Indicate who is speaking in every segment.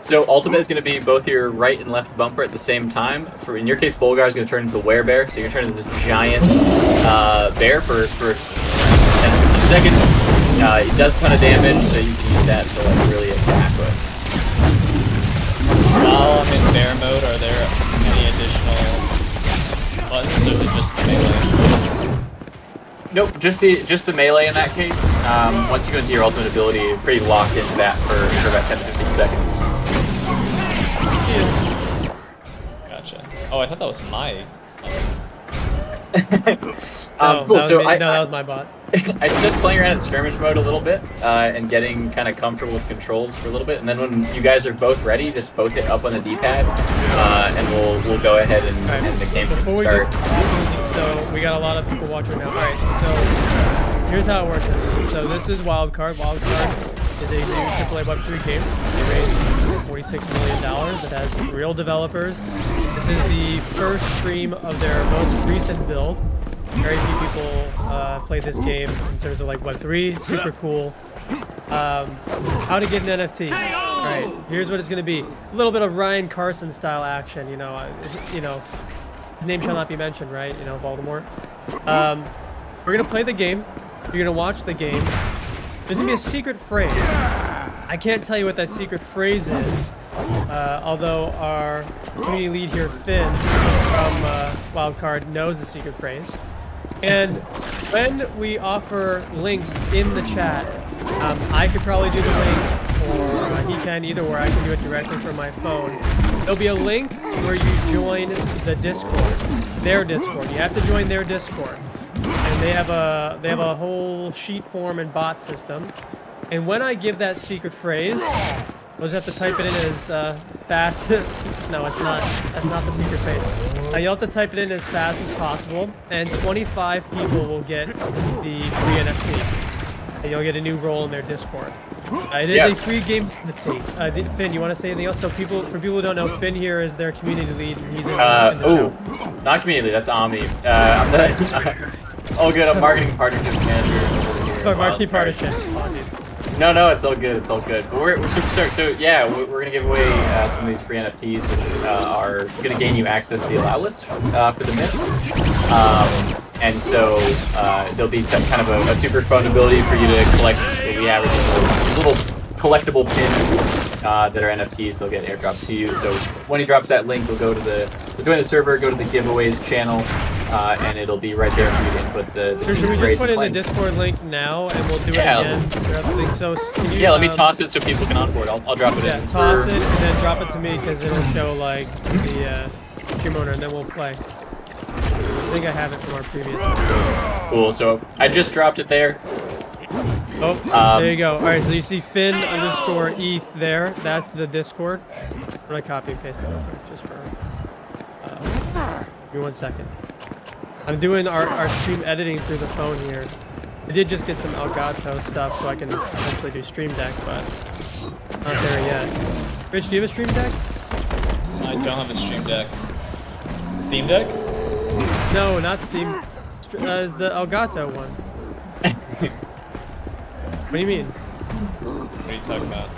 Speaker 1: So ultimate is going to be both your right and left bumper at the same time. For in your case, Bolgar is going to turn into a werebear, so you're going to turn into a giant bear for 10 seconds. It does a ton of damage, so you can use that to like really attack with.
Speaker 2: While I'm in bear mode, are there any additional buttons, or is it just the melee?
Speaker 1: Nope, just the melee in that case. Once you go into your ultimate ability, you're pretty locked into that for about 10 to 15 seconds.
Speaker 2: Gotcha. Oh, I thought that was my summon.
Speaker 1: Cool. So
Speaker 3: that was my bot.
Speaker 1: I suggest playing around in skirmish mode a little bit and getting kind of comfortable with controls for a little bit, and then when you guys are both ready, just both hit up on the D-pad, and we'll go ahead and the game can start.
Speaker 3: So we got a lot of people watching now. All right, so here's how it works. So this is Wildcard. Wildcard is a new AAA Web3 game. They raised $46 million. It has real developers. This is the first stream of their most recent build. Very few people play this game in terms of like Web3. Super cool. How to get an NFT. All right, here's what it's going to be. A little bit of Ryan Carson style action. You know, his name shall not be mentioned, right? You know, Voldemort. We're going to play the game. You're going to watch the game. There's going to be a secret phrase. I can't tell you what that secret phrase is, although our community lead here, Finn, from Wildcard, knows the secret phrase. And when we offer links in the chat, I could probably do the link, or he can, either where I can do it directly from my phone. There'll be a link where you join the Discord, their Discord. You have to join their Discord, and they have a whole sheet form and bot system. And when I give that secret phrase, we'll just have to type it in as fast. No, it's not. That's not the secret phrase. You'll have to type it in as fast as possible, and 25 people will get the free NFT. And you'll get a new role in their Discord. It is a free game to take. Finn, you want to say anything else? So for people who don't know, Finn here is their community lead. He's in the show.
Speaker 1: Not community lead. That's Ami. I'm the all good. I'm marketing partnerships manager.
Speaker 3: Oh, marketing partnerships.
Speaker 1: No, it's all good. It's all good. But we're super stoked. So yeah, we're gonna give away some of these free NFTs, which are gonna gain you access to the allow list for the myth. And so there'll be some kind of a super fun ability for you to collect. We have these little collectible pins that are NFTs. They'll get airdropped to you. So when he drops that link, you'll go to join the server, go to the giveaways channel, and it'll be right there for you to input the
Speaker 3: should we just put in the Discord link now, and we'll do it again? So
Speaker 1: let me toss it so people can onboard. I'll drop it in.
Speaker 3: Yeah, toss it and then drop it to me because it'll show like the stream owner, and then we'll play. I think I have it from our previous episode.
Speaker 1: Cool, so I just dropped it there.
Speaker 3: Oh, there you go. All right, so you see Finn _ ETH there. That's the Discord. I'm gonna copy and paste it over just for. Give me 1 second. I'm doing our stream editing through the phone here. I did just get some Elgato stuff so I can eventually do Stream Deck, but not there yet. Rich, do you have a Stream Deck?
Speaker 2: I don't have a Stream Deck. Steam Deck?
Speaker 3: No, not Steam. The Elgato one. What do you mean?
Speaker 2: What are you talking about?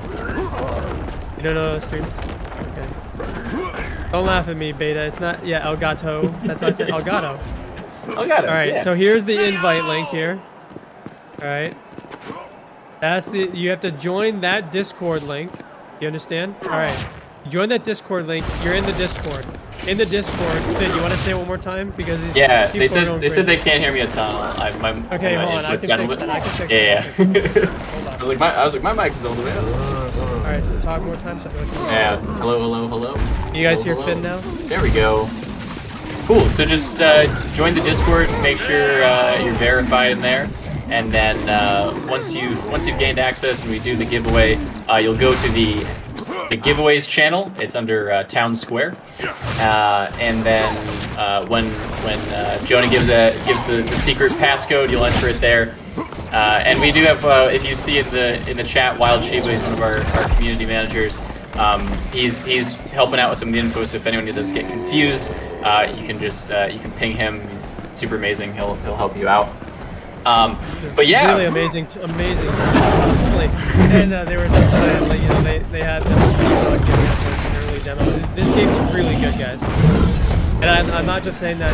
Speaker 3: You don't know Stream? Okay. Don't laugh at me, Beta. It's not. Yeah, Elgato. That's why I said Elgato.
Speaker 1: Elgato.
Speaker 3: All right.
Speaker 1: Yeah.
Speaker 3: So here's the invite link here. All right. That's the. You have to join that Discord link. You understand? All right. Join that Discord link. You're in the Discord. In the Discord. Finn, you want to say it one more time because these
Speaker 1: they said they can't hear me a ton.
Speaker 3: Okay, hold on. I can fix it.
Speaker 1: Yeah.
Speaker 3: Hold on.
Speaker 1: I was like, my mic is all the way up.
Speaker 3: All right. So talk more time.
Speaker 1: Yeah. Hello.
Speaker 3: You guys hear Finn now?
Speaker 1: There we go. Cool. So just join the Discord. Make sure you're verified in there, and then once you've gained access and we do the giveaway, you'll go to the giveaways channel. It's under Town Square, and then when Jonah gives the secret passcode, you'll enter it there. And we do have, if you see in the chat, Wild Shiba is one of our community managers. He's helping out with some of the info. So if anyone does get confused, you can just you can ping him. He's super amazing. He'll help you out. But yeah,
Speaker 3: really amazing, honestly. And they were so playing, like, you know, they had this early demo. This game is really good, guys. And I'm not just saying that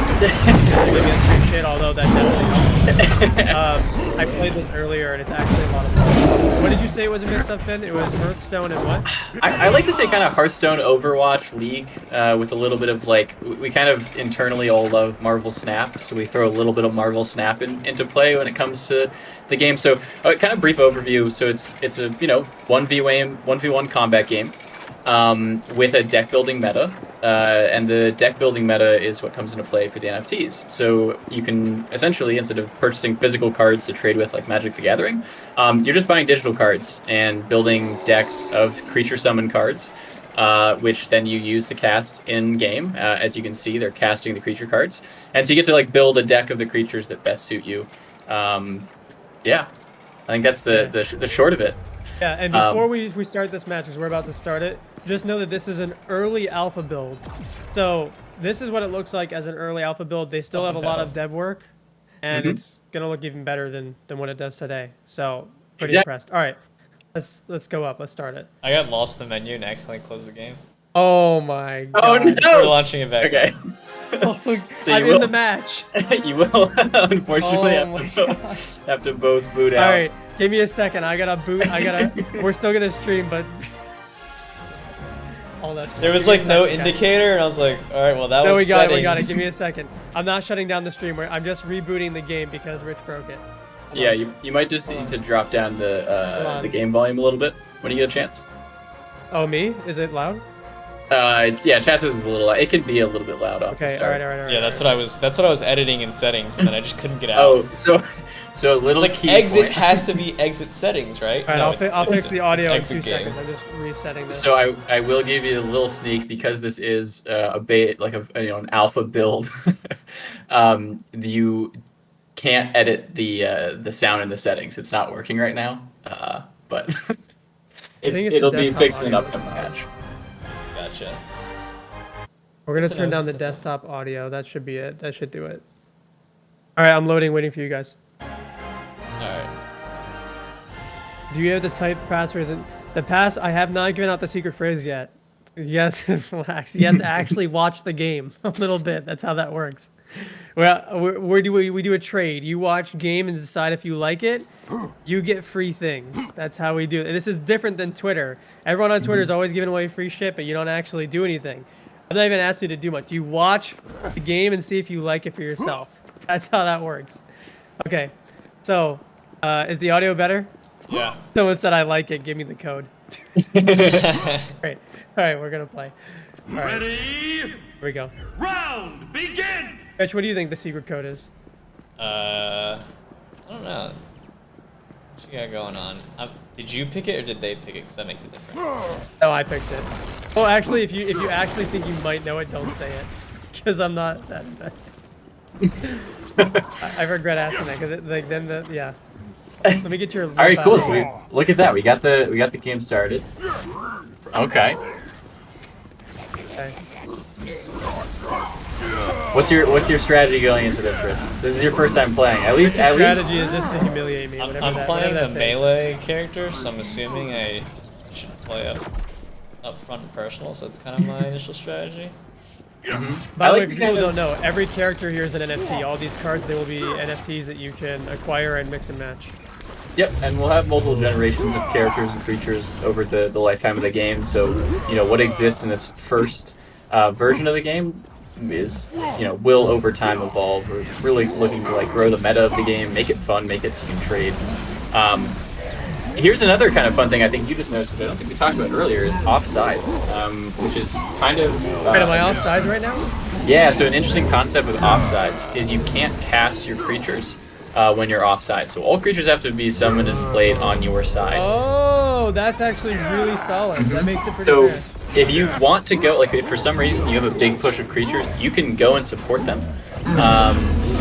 Speaker 3: against your shit, although that definitely helps. I played this earlier, and it's actually a lot of fun. What did you say was a mix-up, Finn? It was Hearthstone and what?
Speaker 1: I like to say kind of Hearthstone, Overwatch, League, with a little bit of like, we kind of internally all love Marvel Snap, so we throw a little bit of Marvel Snap into play when it comes to the game. So kind of brief overview. So it's a 1v1 combat game with a deck building meta. And the deck building meta is what comes into play for the NFTs. So you can essentially, instead of purchasing physical cards to trade with like Magic the Gathering, you're just buying digital cards and building decks of creature summon cards, which then you use to cast in game. As you can see, they're casting the creature cards. And so you get to like build a deck of the creatures that best suit you. Yeah, I think that's the short of it.
Speaker 3: Yeah, and before we start this match, as we're about to start it, just know that this is an early alpha build. So this is what it looks like as an early alpha build. They still have a lot of dev work, and it's gonna look even better than what it does today. So pretty impressed. All right, let's go up. Let's start it.
Speaker 2: I got lost in the menu and accidentally closed the game.
Speaker 3: Oh my god.
Speaker 1: Oh no!
Speaker 2: We're launching it back.
Speaker 1: Okay.
Speaker 3: Oh,
Speaker 1: So
Speaker 3: I'm in the match.
Speaker 1: You will unfortunately have to both boot out.
Speaker 3: All right, give me a second. I gotta boot. We're still gonna stream, but all that.
Speaker 2: There was like no indicator, and I was like, all right, well that was
Speaker 3: No, we got
Speaker 2: settings.
Speaker 3: it. We got it. Give me a second. I'm not shutting down the stream. I'm just rebooting the game because Rich broke it.
Speaker 1: Yeah, you might just need to drop down the game volume a little bit when you get a chance.
Speaker 3: Oh, me? Is it loud?
Speaker 1: Yeah, chat is a little loud. It can be a little bit loud off the
Speaker 3: Okay,
Speaker 1: start.
Speaker 3: all right.
Speaker 2: Yeah, that's what I was editing in settings, and then I just couldn't get out.
Speaker 1: Oh, so a little
Speaker 2: Like
Speaker 1: key
Speaker 2: exit
Speaker 1: point.
Speaker 2: has to be exit settings, right?
Speaker 3: All right,
Speaker 2: No,
Speaker 3: I'll fix the audio in
Speaker 2: exit
Speaker 3: 2
Speaker 2: game.
Speaker 3: seconds. I'm just resetting this.
Speaker 1: So I will give you a little sneak because this is a beta, like an alpha build. You can't edit the sound in the settings. It's not working right now. But it'll be fixed in an upcoming patch.
Speaker 2: Gotcha.
Speaker 3: We're gonna turn down the desktop audio. That should be it. That should do it. All right, I'm loading, waiting for you guys.
Speaker 2: All right.
Speaker 3: Do you have the type passwords? The pass. I have not given out the secret phrase yet. Yes, relax. You have to actually watch the game a little bit. That's how that works. Well, we do a trade. You watch game and decide if you like it. You get free things. That's how we do it. And this is different than Twitter. Everyone on Twitter is always giving away free shit, but you don't actually do anything. I'm not even asking you to do much. You watch the game and see if you like it for yourself. That's how that works. Okay, so is the audio better?
Speaker 2: Yeah.
Speaker 3: Someone said I like it. Give me the code. Great. All right, we're gonna play. All right.
Speaker 4: Ready?
Speaker 3: Here we go.
Speaker 4: Round begin.
Speaker 3: Rich, what do you think the secret code is?
Speaker 2: I don't know. What you got going on? Did you pick it or did they pick it? Because that makes it different.
Speaker 3: No, I picked it. Oh, actually, if you actually think you might know it, don't say it, because I'm not that. I regret asking that because like then yeah. Let me get your.
Speaker 1: All right, cool. So look at that. We got the game started. Okay.
Speaker 3: Okay.
Speaker 1: What's your strategy going into this, Rich? This is your first time playing. At least.
Speaker 3: Strategy is just to humiliate me.
Speaker 2: I'm playing the melee character, so I'm assuming I should play up front and personal. So that's kind of my initial strategy.
Speaker 3: By the way, if people don't know, every character here is an NFT. All these cards, they will be NFTs that you can acquire and mix and match.
Speaker 1: Yep, and we'll have multiple generations of characters and creatures over the lifetime of the game. So, what exists in this first version of the game is, will over time evolve. We're really looking to grow the meta of the game, make it fun, make it so you can trade. Here's another kind of fun thing I think you just noticed, but I don't think we talked about earlier, is offsides, which is kind of...
Speaker 3: Wait, am I offsides right now?
Speaker 1: Yeah, so an interesting concept with offsides is you can't cast your creatures when you're offside. So all creatures have to be summoned and played on your side.
Speaker 3: Oh, that's actually really solid. That makes it pretty fair.
Speaker 1: If you want to go, if for some reason you have a big push of creatures, you can go and support them.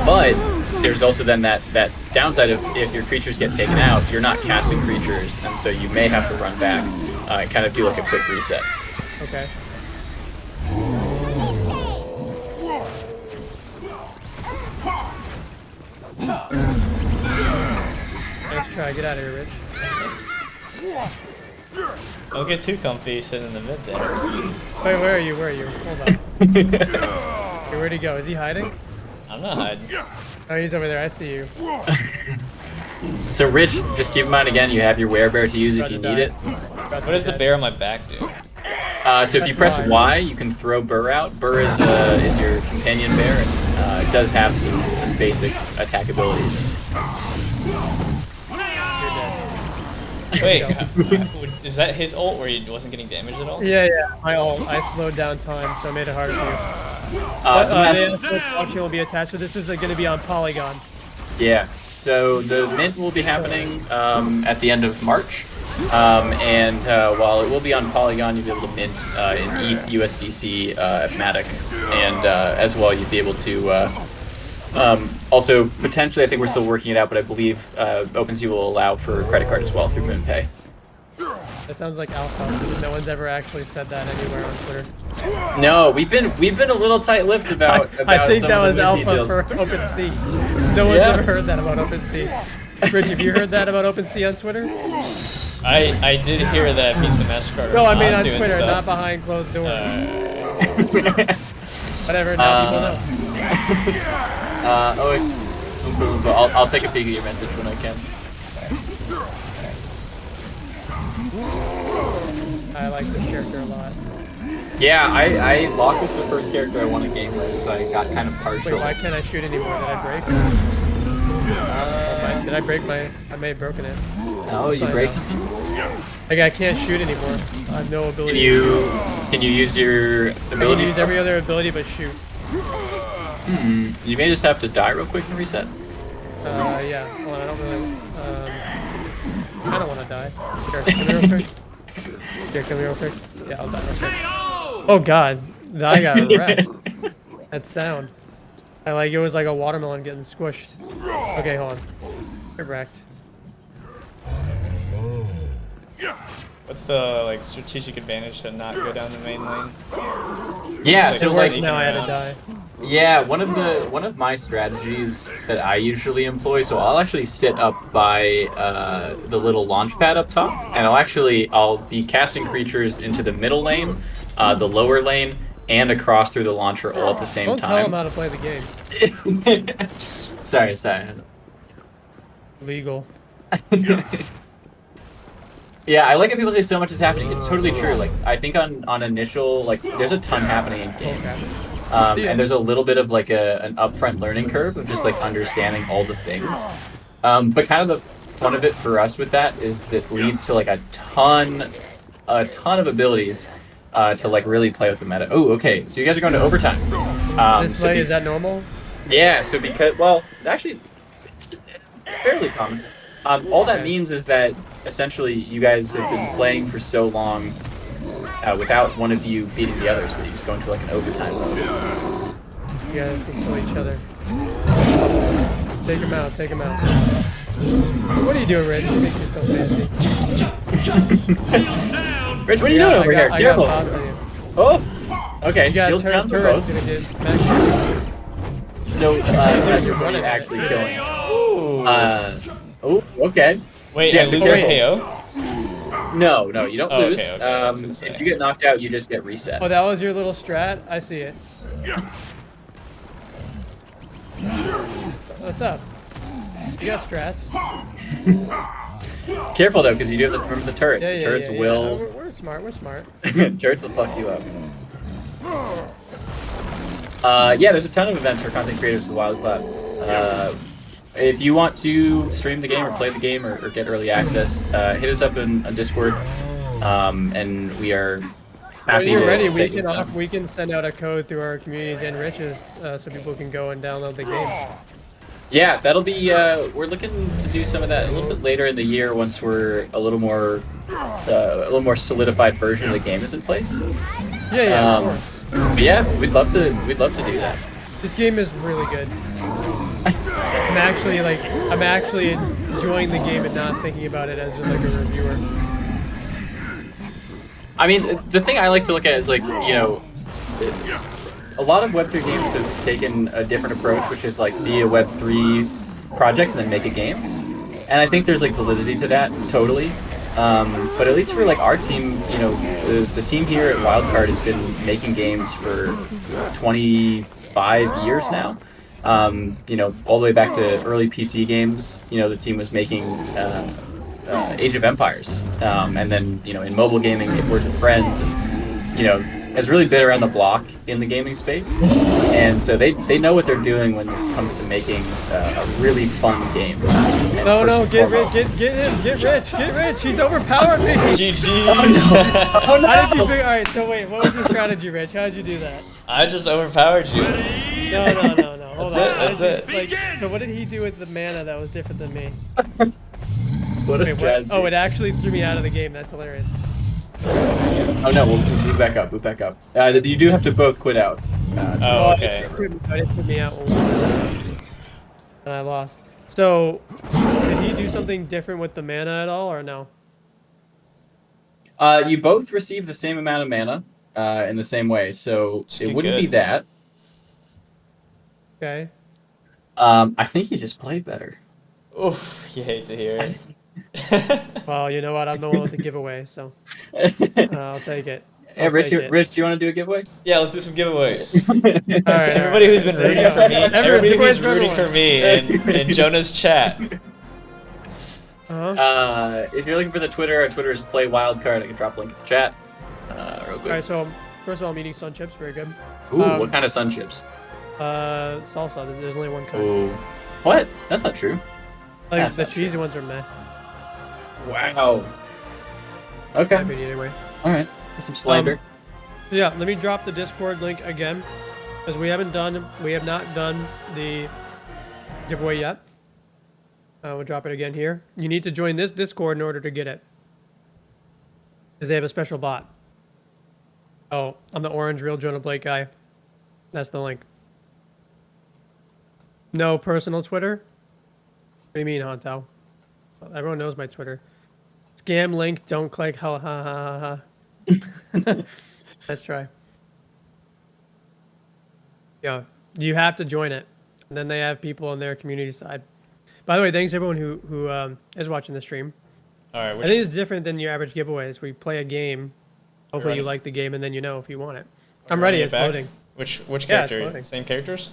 Speaker 1: But there's also then that downside of if your creatures get taken out, you're not casting creatures, and so you may have to run back and kind of do a quick reset.
Speaker 3: Okay. try. Get out of here, Rich.
Speaker 2: Don't get too comfy sitting in the mid there.
Speaker 3: Wait, where are you? Where are you? Hold on. Okay, where'd he go? Is he hiding?
Speaker 2: I'm not hiding.
Speaker 3: Oh, he's over there. I see you.
Speaker 1: So Rich, just keep in mind again, you have your werebear to use if
Speaker 3: About
Speaker 1: you
Speaker 3: to
Speaker 1: need
Speaker 3: die.
Speaker 1: it.
Speaker 2: What does the bear on my back do?
Speaker 1: So if you press Y, you can throw Burr out. Burr is your companion bear, and it does have some basic attack abilities.
Speaker 2: Wait, is that his ult where he wasn't getting damaged at all?
Speaker 3: Yeah, yeah. My ult. I slowed down time, so I made it harder for you.
Speaker 1: Sometimes-
Speaker 3: The auction will be attached. So this is going to be on Polygon.
Speaker 1: Yeah. So the mint will be happening at the end of March, and while it will be on Polygon, you'll be able to mint in ETH, USDC, Matic, and as well you'd be able to also potentially, I think we're still working it out, but I believe OpenSea will allow for credit card as well through MoonPay.
Speaker 3: That sounds like alpha. No one's ever actually said that anywhere on Twitter.
Speaker 1: No, we've been a little tight-lipped about
Speaker 3: I think
Speaker 1: some
Speaker 3: that
Speaker 1: of
Speaker 3: was
Speaker 1: the
Speaker 3: alpha
Speaker 1: details.
Speaker 3: for OpenSea. No one's ever heard that about OpenSea. Rich, have you heard that about OpenSea on Twitter?
Speaker 2: I did hear that Pizza MasterCard.
Speaker 3: No, I mean on
Speaker 2: doing
Speaker 3: Twitter,
Speaker 2: stuff.
Speaker 3: not behind closed doors. Whatever, now people know.
Speaker 1: Oh, it's but I'll take a peek at your message when I can.
Speaker 3: I like this character a lot.
Speaker 1: Yeah, Locke was the first character I won a game with, so I got kind of partial.
Speaker 3: Wait, why can't I shoot anymore? Did I break? Did I break my... I may have broken it.
Speaker 1: Oh, you break something?
Speaker 3: Like, I can't shoot anymore. I have no ability.
Speaker 1: Can you use your
Speaker 3: I can
Speaker 1: abilities?
Speaker 3: use every other ability but shoot.
Speaker 1: You may just have to die real quick and reset.
Speaker 3: Yeah. Hold on, I don't really... I don't want to die. Here, come here real quick. Here, come here real quick. Yeah, I'll die real quick. Oh god, I got wrecked. That sound. It was like a watermelon getting squished. Okay, hold on. Get wrecked.
Speaker 2: What's the strategic advantage to not go down the main lane?
Speaker 1: Yeah,
Speaker 2: Just,
Speaker 1: so
Speaker 3: It
Speaker 1: like
Speaker 3: works now, I had to
Speaker 2: around.
Speaker 3: die.
Speaker 1: yeah, one of my strategies that I usually employ. So I'll actually sit up by the little launch pad up top, and I'll be casting creatures into the middle lane, the lower lane, and across through the launcher all at the same
Speaker 3: Don't tell
Speaker 1: time.
Speaker 3: him how to play the game.
Speaker 1: Sorry.
Speaker 3: Legal.
Speaker 1: Yeah, I like it. People say so much is happening. It's totally true. Like I think on initial there's a ton happening in game.
Speaker 3: Okay.
Speaker 1: And there's a little bit of an upfront learning curve of just understanding all the things. But kind of the fun of it for us with that is that leads to a ton of abilities to really play with the meta. Oh, okay. So you guys are going to overtime.
Speaker 3: This way, is that normal?
Speaker 1: Yeah. So actually, it's fairly common. All that means is that essentially you guys have been playing for so long without one of you beating the others, where you just go into an overtime mode.
Speaker 3: You guys can kill each other. Take him out, take him out. What are you doing, Rich? You make me so fancy.
Speaker 1: Rich, what are you doing over here?
Speaker 3: I
Speaker 1: Careful.
Speaker 3: got bots on you.
Speaker 1: Oh! Okay,
Speaker 3: You got
Speaker 1: shields down for
Speaker 3: turrets
Speaker 1: both.
Speaker 3: gonna get back.
Speaker 1: So, as you're running, actually killing. Oh, okay.
Speaker 2: Wait,
Speaker 1: Yeah,
Speaker 2: I
Speaker 1: so
Speaker 2: lose
Speaker 1: careful.
Speaker 2: a KO?
Speaker 1: No, you don't
Speaker 2: Oh,
Speaker 1: lose.
Speaker 2: okay, I was gonna say.
Speaker 1: If you get knocked out, you just get reset.
Speaker 3: Oh, that was your little strat? I see it. What's up? You got strats.
Speaker 1: Careful though, because you do have to remember the turrets.
Speaker 3: Yeah,
Speaker 1: The
Speaker 3: yeah,
Speaker 1: turrets
Speaker 3: yeah,
Speaker 1: will.
Speaker 3: yeah. We're smart, we're smart.
Speaker 1: Turrets will fuck you up. Yeah, there's a ton of events for content creators with Wildcard. If you want to stream the game or play the game or get early access, hit us up on Discord, and we are happy
Speaker 3: When you're
Speaker 1: to
Speaker 3: ready,
Speaker 1: set you up.
Speaker 3: we can send out a code through our communities and Riches so people can go and download the game.
Speaker 1: Yeah, that'll be. We're looking to do some of that a little bit later in the year once we're a little more solidified version of the game is in place.
Speaker 3: Yeah, of course.
Speaker 1: But yeah, we'd love to do that.
Speaker 3: This game is really good. I'm actually enjoying the game and not thinking about it as just a reviewer.
Speaker 1: I mean, the thing I like to look at is a lot of Web3 games have taken a different approach, which is be a Web3 project and then make a game. and I think there's like validity to that totally. But at least for like our team, you know, the team here at Wildcard has been making games for 25 years now. You know, all the way back to early PC games. You know, the team was making Age of Empires, and then you know, in mobile gaming, it worked with friends, and you know, has really been around the block in the gaming space, and so they know what they're doing when it comes to making a really fun game. And
Speaker 3: No,
Speaker 1: first and
Speaker 3: get rich,
Speaker 1: foremost-
Speaker 3: get him, get rich. He's overpowered me.
Speaker 2: GG's.
Speaker 3: How did you figure? All right, so wait, what was your strategy, Rich? How did you do that?
Speaker 2: I just overpowered you.
Speaker 3: No. Hold
Speaker 2: That's
Speaker 3: on.
Speaker 2: it,
Speaker 3: How
Speaker 2: that's
Speaker 3: did you-
Speaker 2: it.
Speaker 3: Like, so what did he do with the mana that was different than me?
Speaker 1: What a
Speaker 3: Wait,
Speaker 1: strategy!
Speaker 3: Oh, it actually threw me out of the game. That's hilarious.
Speaker 1: Oh no, we'll move back up. Move back up. You do have to both quit out.
Speaker 2: Oh, okay.
Speaker 3: It put me out and I lost. So, did he do something different with the mana at all, or no?
Speaker 1: You both receive the same amount of mana in the same way, so
Speaker 2: Just
Speaker 1: it
Speaker 2: get
Speaker 1: wouldn't be
Speaker 2: good.
Speaker 1: that.
Speaker 3: Okay.
Speaker 1: I think you just played better.
Speaker 2: Oof, you hate to hear it.
Speaker 3: Well, you know what? I'm the one with the giveaway, so I'll take it.
Speaker 1: Hey,
Speaker 3: I'll
Speaker 1: Rich,
Speaker 3: take it.
Speaker 1: Rich, do you want to do a giveaway?
Speaker 2: Yeah, let's do some giveaways.
Speaker 3: All right,
Speaker 2: Everybody who's been
Speaker 3: there you
Speaker 2: rooting
Speaker 3: go.
Speaker 2: for me, everybody
Speaker 3: Everyone-
Speaker 2: who's rooting for me in Jonah's chat.
Speaker 3: Uh-huh.
Speaker 1: If you're looking for the Twitter, our Twitter is Play Wildcard. I can drop a link in the chat. Real
Speaker 3: All
Speaker 1: quick.
Speaker 3: right, so first of all, I'm eating sun chips. Very good.
Speaker 1: Ooh, what kind of sun chips?
Speaker 3: Salsa. There's only one kind.
Speaker 1: Ooh. What? That's not true.
Speaker 3: Like
Speaker 1: That's
Speaker 3: the
Speaker 1: not true.
Speaker 3: cheesy ones are meh.
Speaker 1: Wow. Okay.
Speaker 3: I mean, anyway.
Speaker 1: All right. Some slander.
Speaker 3: Yeah, let me drop the Discord link again, because we have not done the giveaway yet. We'll drop it again here. You need to join this Discord in order to get it, because they have a special bot. Oh, I'm the orange real Jonah Blake guy. That's the link. No personal Twitter? What do you mean, Honto? Everyone knows my Twitter. Scam link, don't click, ha ha ha ha ha. Let's try. Yeah, you have to join it. And then they have people on their community side. By the way, thanks everyone who is watching the stream.
Speaker 2: All right,
Speaker 3: I think it's different than your average giveaways. We play a game. Hopefully you
Speaker 2: ready?
Speaker 3: like the game, and then you know if you want it. I'm ready. It's loading.
Speaker 2: Which
Speaker 3: Yeah, it's
Speaker 2: character?
Speaker 3: loading.
Speaker 2: Same characters?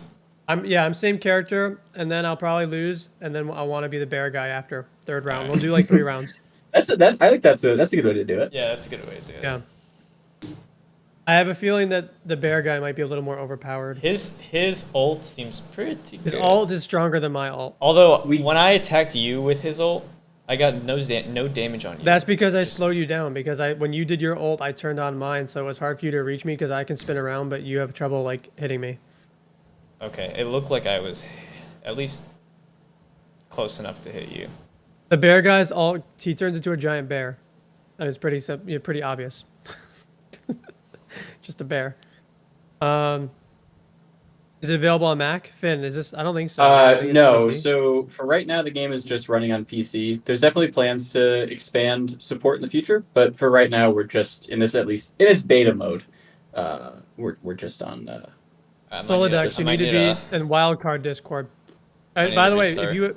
Speaker 3: I'm same character, and then I'll probably lose, and then I'll want to be the bear guy after third round. We'll do like 3 rounds.
Speaker 1: I think that's a good way to do it.
Speaker 2: Yeah, that's a good way to do it.
Speaker 3: Yeah. I have a feeling that the bear guy might be a little more overpowered.
Speaker 2: His ult seems pretty
Speaker 3: His
Speaker 2: good.
Speaker 3: ult is stronger than my ult.
Speaker 2: Although when I attacked you with his ult, I got no damage on you.
Speaker 3: That's because I slowed you down. Because when you did your ult, I turned on mine, so it was hard for you to reach me because I can spin around, but you have trouble like hitting me.
Speaker 2: Okay, it looked like I was at least close enough to hit you.
Speaker 3: The bear guy's ult, he turns into a giant bear. That is pretty obvious. Just a bear. Is it available on Mac? Finn, is this? I don't think so. I think it's
Speaker 1: No.
Speaker 3: PC.
Speaker 1: So for right now, the game is just running on PC. There's definitely plans to expand support in the future, but for right now, we're just in this beta mode. We're just on.
Speaker 3: Solidex, you need to be in Wildcard Discord.
Speaker 2: need
Speaker 3: By
Speaker 2: to
Speaker 3: the way,
Speaker 2: restart.
Speaker 3: if you,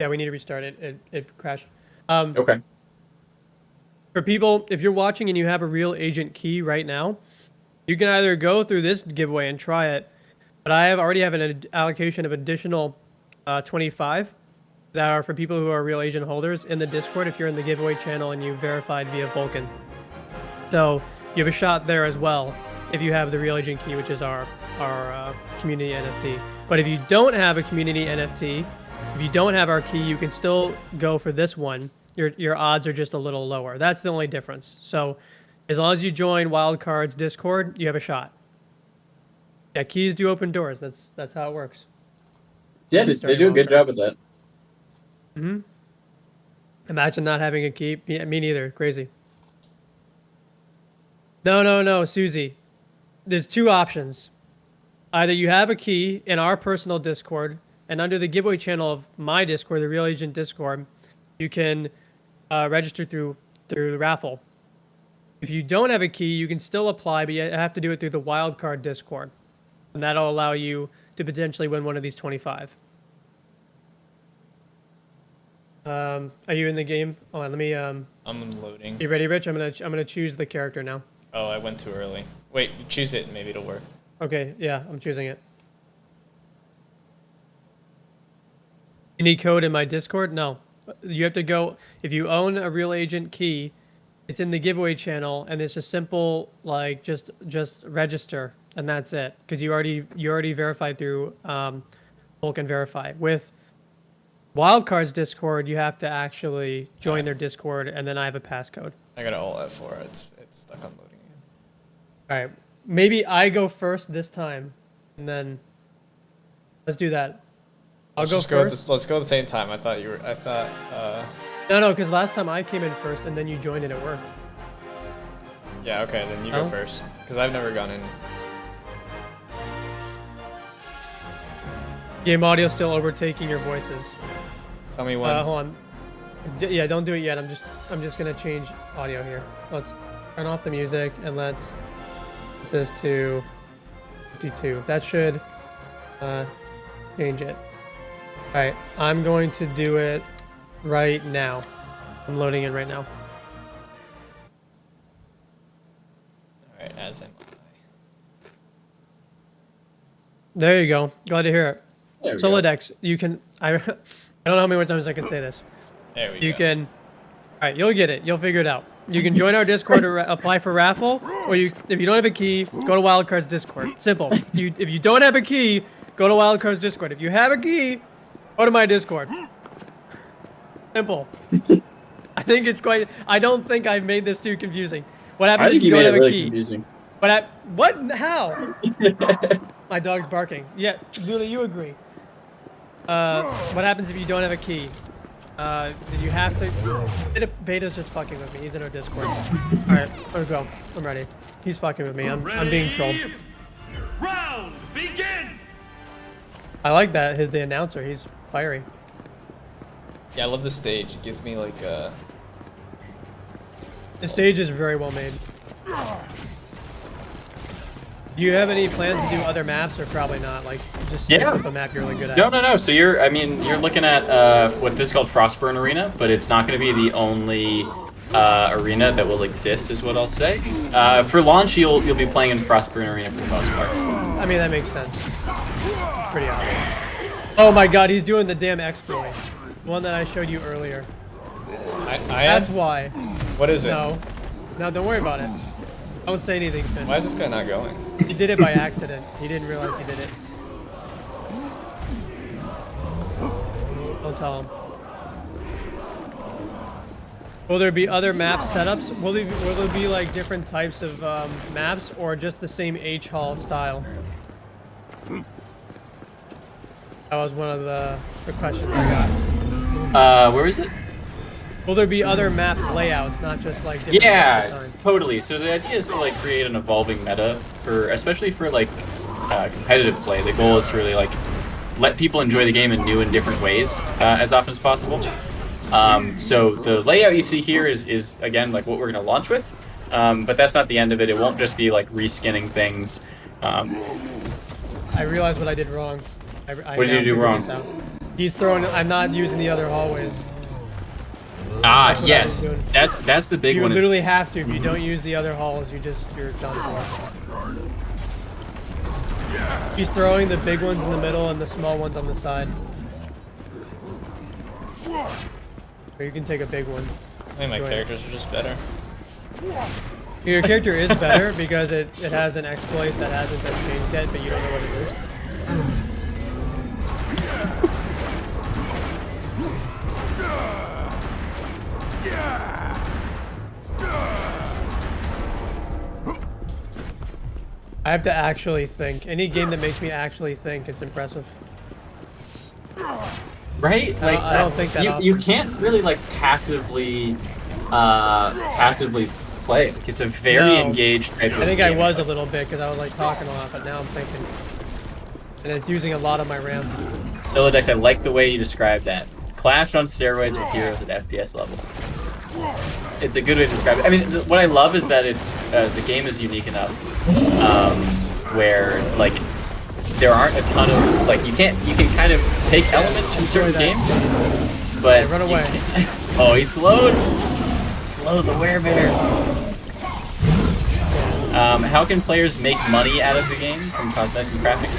Speaker 3: yeah, we need to restart it. It crashed.
Speaker 1: Okay.
Speaker 3: For people, if you're watching and you have a real agent key right now, you can either go through this giveaway and try it, but I already have an allocation of additional 25 that are for people who are real agent holders in the Discord if you're in the giveaway channel and you verified via Vulcan. So you have a shot there as well if you have the real agent key, which is our community NFT. But if you don't have a community NFT, if you don't have our key, you can still go for this one. Your odds are just a little lower. That's the only difference. So as long as you join Wildcard's Discord, you have a shot. Yeah, keys do open doors. That's how it works.
Speaker 1: Yeah, they do a good job with that.
Speaker 3: Mm-hmm. Imagine not having a key. Yeah, me neither. Crazy. No, Susie. There's 2 options. Either you have a key in our personal Discord, and under the giveaway channel of my Discord, the Real Agent Discord, you can register through the raffle. If you don't have a key, you can still apply, but you have to do it through the Wildcard Discord. And that'll allow you to potentially win one of these 25. Are you in the game? Hold on, let me.
Speaker 2: I'm loading.
Speaker 3: You ready, Rich? I'm gonna choose the character now.
Speaker 2: Oh, I went too early. Wait, choose it and maybe it'll work.
Speaker 3: Okay, yeah, I'm choosing it. You need code in my Discord? No. You have to go, if you own a real agent key, it's in the giveaway channel, and it's a simple, like, just register, and that's it. Because you already verified through Vulcan Verify. With Wildcard's Discord, you have to actually join their Discord, and then I have a passcode.
Speaker 2: I got Alt F4. It's stuck on loading again.
Speaker 3: All right, maybe I go first this time, and then let's do that. I'll go first.
Speaker 2: Let's go at the same time. I thought.
Speaker 3: No, because last time I came in first, and then you joined and it worked.
Speaker 2: Yeah. Okay. Then you go first, because I've never gone in.
Speaker 3: Game audio still overtaking your voices.
Speaker 2: Tell me when.
Speaker 3: Hold on. Yeah, don't do it yet. I'm just gonna change audio here. Let's turn off the music and let's put this to 52. That should change it. All right, I'm going to do it right now. I'm loading in right now.
Speaker 2: All right, as am I.
Speaker 3: There you go. Glad to hear it.
Speaker 1: There we go.
Speaker 3: Solidex, you can. I don't know how many more times I can say this.
Speaker 2: There we go.
Speaker 3: You can. All right, you'll get it. You'll figure it out. You can join our Discord to apply for raffle, or if you don't have a key, go to Wildcard's Discord. Simple. If you don't have a key, go to Wildcard's Discord. If you have a key, go to my Discord. Simple. I think it's quite. I don't think I've made this too confusing. What happens
Speaker 1: I think
Speaker 3: if you
Speaker 1: you
Speaker 3: don't
Speaker 1: made
Speaker 3: have
Speaker 1: it
Speaker 3: a
Speaker 1: really
Speaker 3: key?
Speaker 1: confusing.
Speaker 3: But what? How? My dog's barking. Yeah, Luna, you agree. What happens if you don't have a key? Then you have to. Beta's just fucking with me. He's in our Discord. All right, let's go. I'm ready. He's fucking with me. I'm being trolled.
Speaker 4: Round begin.
Speaker 3: I like that. The announcer. He's fiery.
Speaker 2: Yeah, I love the stage. It gives me like a.
Speaker 3: The stage is very well made. Do you have any plans to do other maps, or probably not? Like, just stick with the map you're really good at.
Speaker 1: No. So you're looking at what this is called Frostburn Arena, but it's not going to be the only arena that will exist, is what I'll say. For launch, you'll be playing in Frostburn Arena for the most part.
Speaker 3: I mean, that makes sense. Pretty obvious. Oh my God, he's doing the damn exploit. One that I showed you earlier. That's why.
Speaker 2: What is it?
Speaker 3: No, don't worry about it. Don't say anything, Finn.
Speaker 2: Why is this guy not going?
Speaker 3: He did it by accident. He didn't realize he did it. Don't tell him. Will there be other map setups? Will there be like different types of maps, or just the same H-Hall style? That was one of the questions I got.
Speaker 1: Where is it?
Speaker 3: Will there be other map layouts, not just like different
Speaker 1: Yeah,
Speaker 3: designs?
Speaker 1: totally. So the idea is to like create an evolving meta especially for like competitive play. The goal is to really like let people enjoy the game in new and different ways as often as possible. So the layout you see here is again like what we're going to launch with, but that's not the end of it. It won't just be like reskinning things.
Speaker 3: I realized what I did wrong.
Speaker 1: What did you do wrong?
Speaker 3: He's throwing. I'm not using the other hallways.
Speaker 1: Yes, that's the big
Speaker 3: You
Speaker 1: one.
Speaker 3: literally have to. If you don't use the other halls, you're done for. He's throwing the big ones in the middle and the small ones on the side. Or you can take a big one.
Speaker 2: I think my characters are just better.
Speaker 3: Your character is better because it has an exploit that hasn't been changed yet, but you don't know what it is. I have to actually think. Any game that makes me actually think, it's impressive.
Speaker 1: Right? Like,
Speaker 3: I don't think that
Speaker 1: you can't really like passively play. Like, it's a very engaged type of
Speaker 3: I think
Speaker 1: game.
Speaker 3: I was a little bit because I was like talking a lot, but now I'm thinking. And it's using a lot of my RAM.
Speaker 1: Solidex, I like the way you described that. Clash on steroids with heroes at FPS level. It's a good way to describe it. I mean, what I love is that it's the game is unique enough where like there aren't a ton of like you can kind of take elements from certain games, but
Speaker 3: Run away.
Speaker 1: Oh, he's slowed. Slow the werebear. How can players make money out of the game from cosmetics and crafting?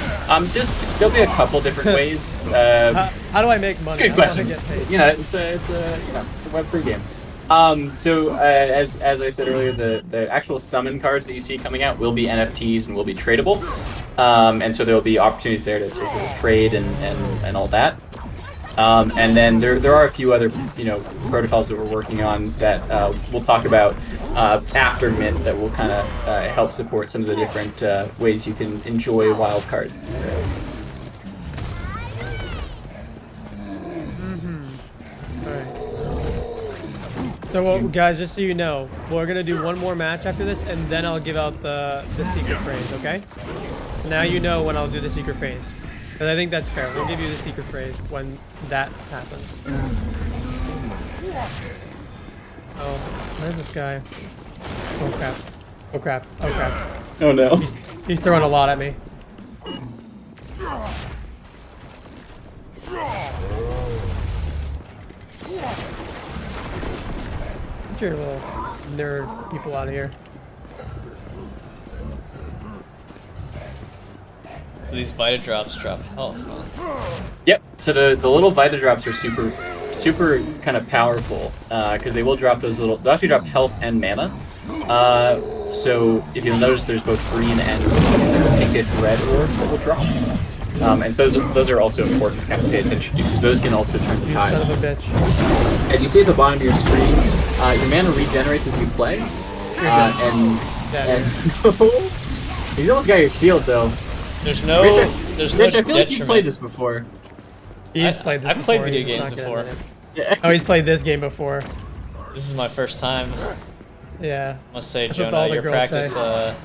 Speaker 1: There'll be a couple different ways.
Speaker 3: How do I make money?
Speaker 1: Good
Speaker 3: How do I
Speaker 1: question.
Speaker 3: get paid?
Speaker 1: You know, it's a Web3 game. As I said earlier, the actual summon cards that you see coming out will be NFTs and will be tradable, and so there will be opportunities there to sort of trade and all that. And then there are a few other protocols that we're working on that we'll talk about after Mint that will kind of help support some of the different ways you can enjoy Wildcard.
Speaker 3: So, well, guys, just so you know, we're gonna do one more match after this, and then I'll give out the secret phrase. Okay? Now you know when I'll do the secret phrase, because I think that's fair. We'll give you the secret phrase when that happens. Oh, where's this guy? Oh crap! Oh crap! Oh crap!
Speaker 1: Oh no!
Speaker 3: He's throwing a lot at me. Get your little nerd people out of here.
Speaker 2: So these Vita drops drop health, huh?
Speaker 1: Yep. So the little Vita drops are super kind of powerful because they will drop those little. They'll actually drop health and mana. So if you'll notice, there's both green and pinkish red orbs that will drop. And so those are also important to kind of pay attention to because those can also turn the
Speaker 3: You son of a
Speaker 1: tides.
Speaker 3: bitch.
Speaker 1: As you see at the bottom of your screen, your mana regenerates as you play, and he's almost got your shield though.
Speaker 2: There's no
Speaker 1: Rich,
Speaker 2: no
Speaker 1: I feel like you've
Speaker 2: detriment.
Speaker 1: played this before.
Speaker 3: He's played this
Speaker 2: I've
Speaker 3: before.
Speaker 2: played video
Speaker 3: he's
Speaker 2: games
Speaker 3: not good
Speaker 2: before.
Speaker 3: at it.
Speaker 1: Yeah.
Speaker 3: Oh, he's played this game before.
Speaker 2: This is my first time.
Speaker 3: Yeah.
Speaker 2: Must say,
Speaker 3: That's what
Speaker 2: Jonah,
Speaker 3: all the
Speaker 2: your
Speaker 3: girls
Speaker 2: practice.
Speaker 3: say.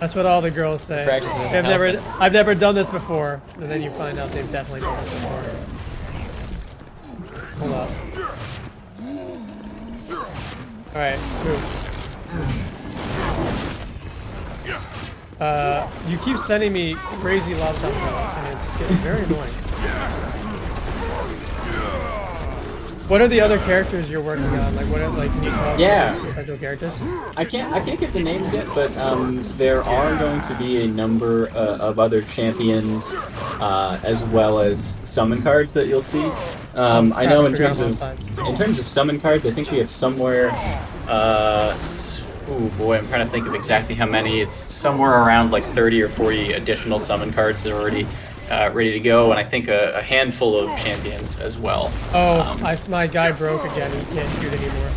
Speaker 3: That's what all the girls say.
Speaker 2: Practice isn't
Speaker 3: I've never done this before, and then you find out they've definitely done this before. Hold up. All right, move. You keep sending me crazy love stuff, and it's getting very annoying. What are the other characters you're working on? Like, what are, like, can you tell us about potential characters?
Speaker 1: I can't get the names yet, but there are going to be a number of other champions as well as summon cards that you'll see. I know in terms of summon cards, I think we have somewhere. Oh boy, I'm trying to think of exactly how many. It's somewhere around like 30 or 40 additional summon cards that are already ready to go, and I think a handful of champions as well.
Speaker 3: Oh, my guy broke again. He can't shoot anymore.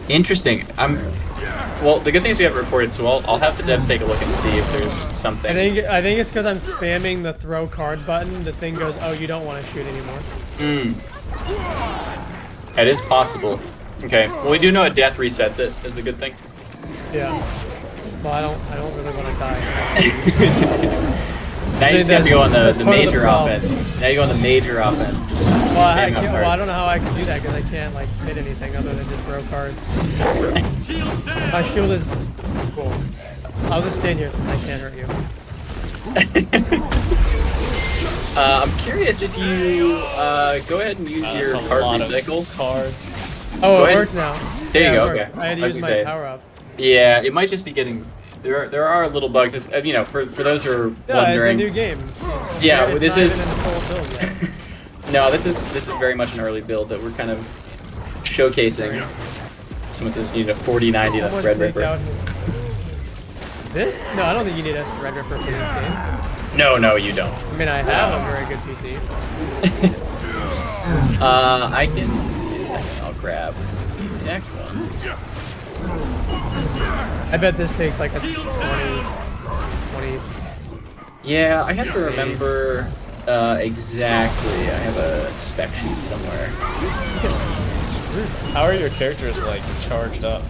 Speaker 1: Interesting. Well, the good thing is we have it recorded, so I'll have the devs take a look and see if there's something.
Speaker 3: I think it's because I'm spamming the throw card button. The thing goes, oh, you don't want to shoot anymore.
Speaker 1: It is possible. Okay. Well, we do know a death resets it. Is the good thing.
Speaker 3: Yeah. Well, I don't really want to die.
Speaker 1: Now you just have to go on the
Speaker 3: part of the
Speaker 1: major
Speaker 3: problem.
Speaker 1: offense. Now you go on the major offense.
Speaker 3: Well, I
Speaker 1: cards.
Speaker 3: don't know how I can do that because I can't like hit anything other than just throw cards. My shield is cool. I'll just stand here since I can't hurt you.
Speaker 1: I'm curious if you go ahead and use your
Speaker 2: That's a
Speaker 1: card
Speaker 2: lot
Speaker 1: recycle.
Speaker 2: of cards.
Speaker 3: Oh,
Speaker 1: Go
Speaker 3: it
Speaker 1: ahead.
Speaker 3: worked now.
Speaker 1: There you
Speaker 3: Yeah,
Speaker 1: go.
Speaker 3: it worked.
Speaker 1: Okay.
Speaker 3: I had to
Speaker 1: I was
Speaker 3: use
Speaker 1: gonna
Speaker 3: my
Speaker 1: say.
Speaker 3: power up.
Speaker 1: Yeah, it might just be getting. There are little bugs. It's, for those who are
Speaker 3: Yeah,
Speaker 1: wondering.
Speaker 3: it's a new game.
Speaker 1: Yeah,
Speaker 3: It's
Speaker 1: this
Speaker 3: not
Speaker 1: is.
Speaker 3: even in the full build yet.
Speaker 1: No, this is very much an early build that we're kind of showcasing. Someone says you need a 4090
Speaker 3: Someone
Speaker 1: Red
Speaker 3: take
Speaker 1: Ripper.
Speaker 3: out this? No, I don't think you need a Red Ripper for this game.
Speaker 1: No, you don't.
Speaker 3: I mean, I have a very good PC.
Speaker 1: I can. Wait a second, I'll grab the exact ones.
Speaker 3: I bet this takes like a 20.
Speaker 1: Yeah, I have to remember exactly. I have a spec sheet somewhere.
Speaker 2: How are your characters like charged up?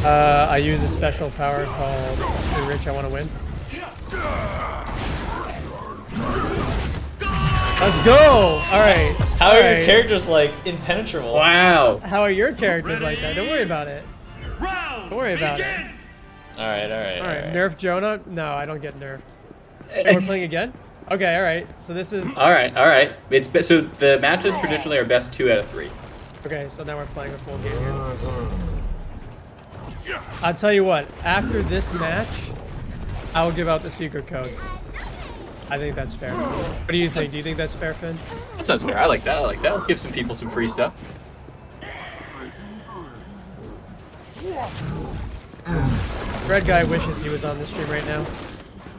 Speaker 3: I use a special power called Too Rich, I Want to Win. Let's go! Alright.
Speaker 2: How are your characters like impenetrable?
Speaker 1: Wow.
Speaker 3: How are your characters like that? Don't worry about it.
Speaker 4: Round
Speaker 3: Don't worry about it.
Speaker 4: begin.
Speaker 2: Alright.
Speaker 3: Alright, nerf Jonah? No, I don't get nerfed. Hey, we're playing again? Okay, all right. So this is
Speaker 1: All right, all right. So the matches traditionally are best 2 out of 3.
Speaker 3: okay. So now we're playing a full game here. I'll tell you what. After this match, I will give out the secret code. I think that's fair. What do you think? Do you think that's fair, Finn?
Speaker 1: That sounds fair. I like that. I like that. Let's give some people some free stuff.
Speaker 3: Red guy wishes he was on the stream right now.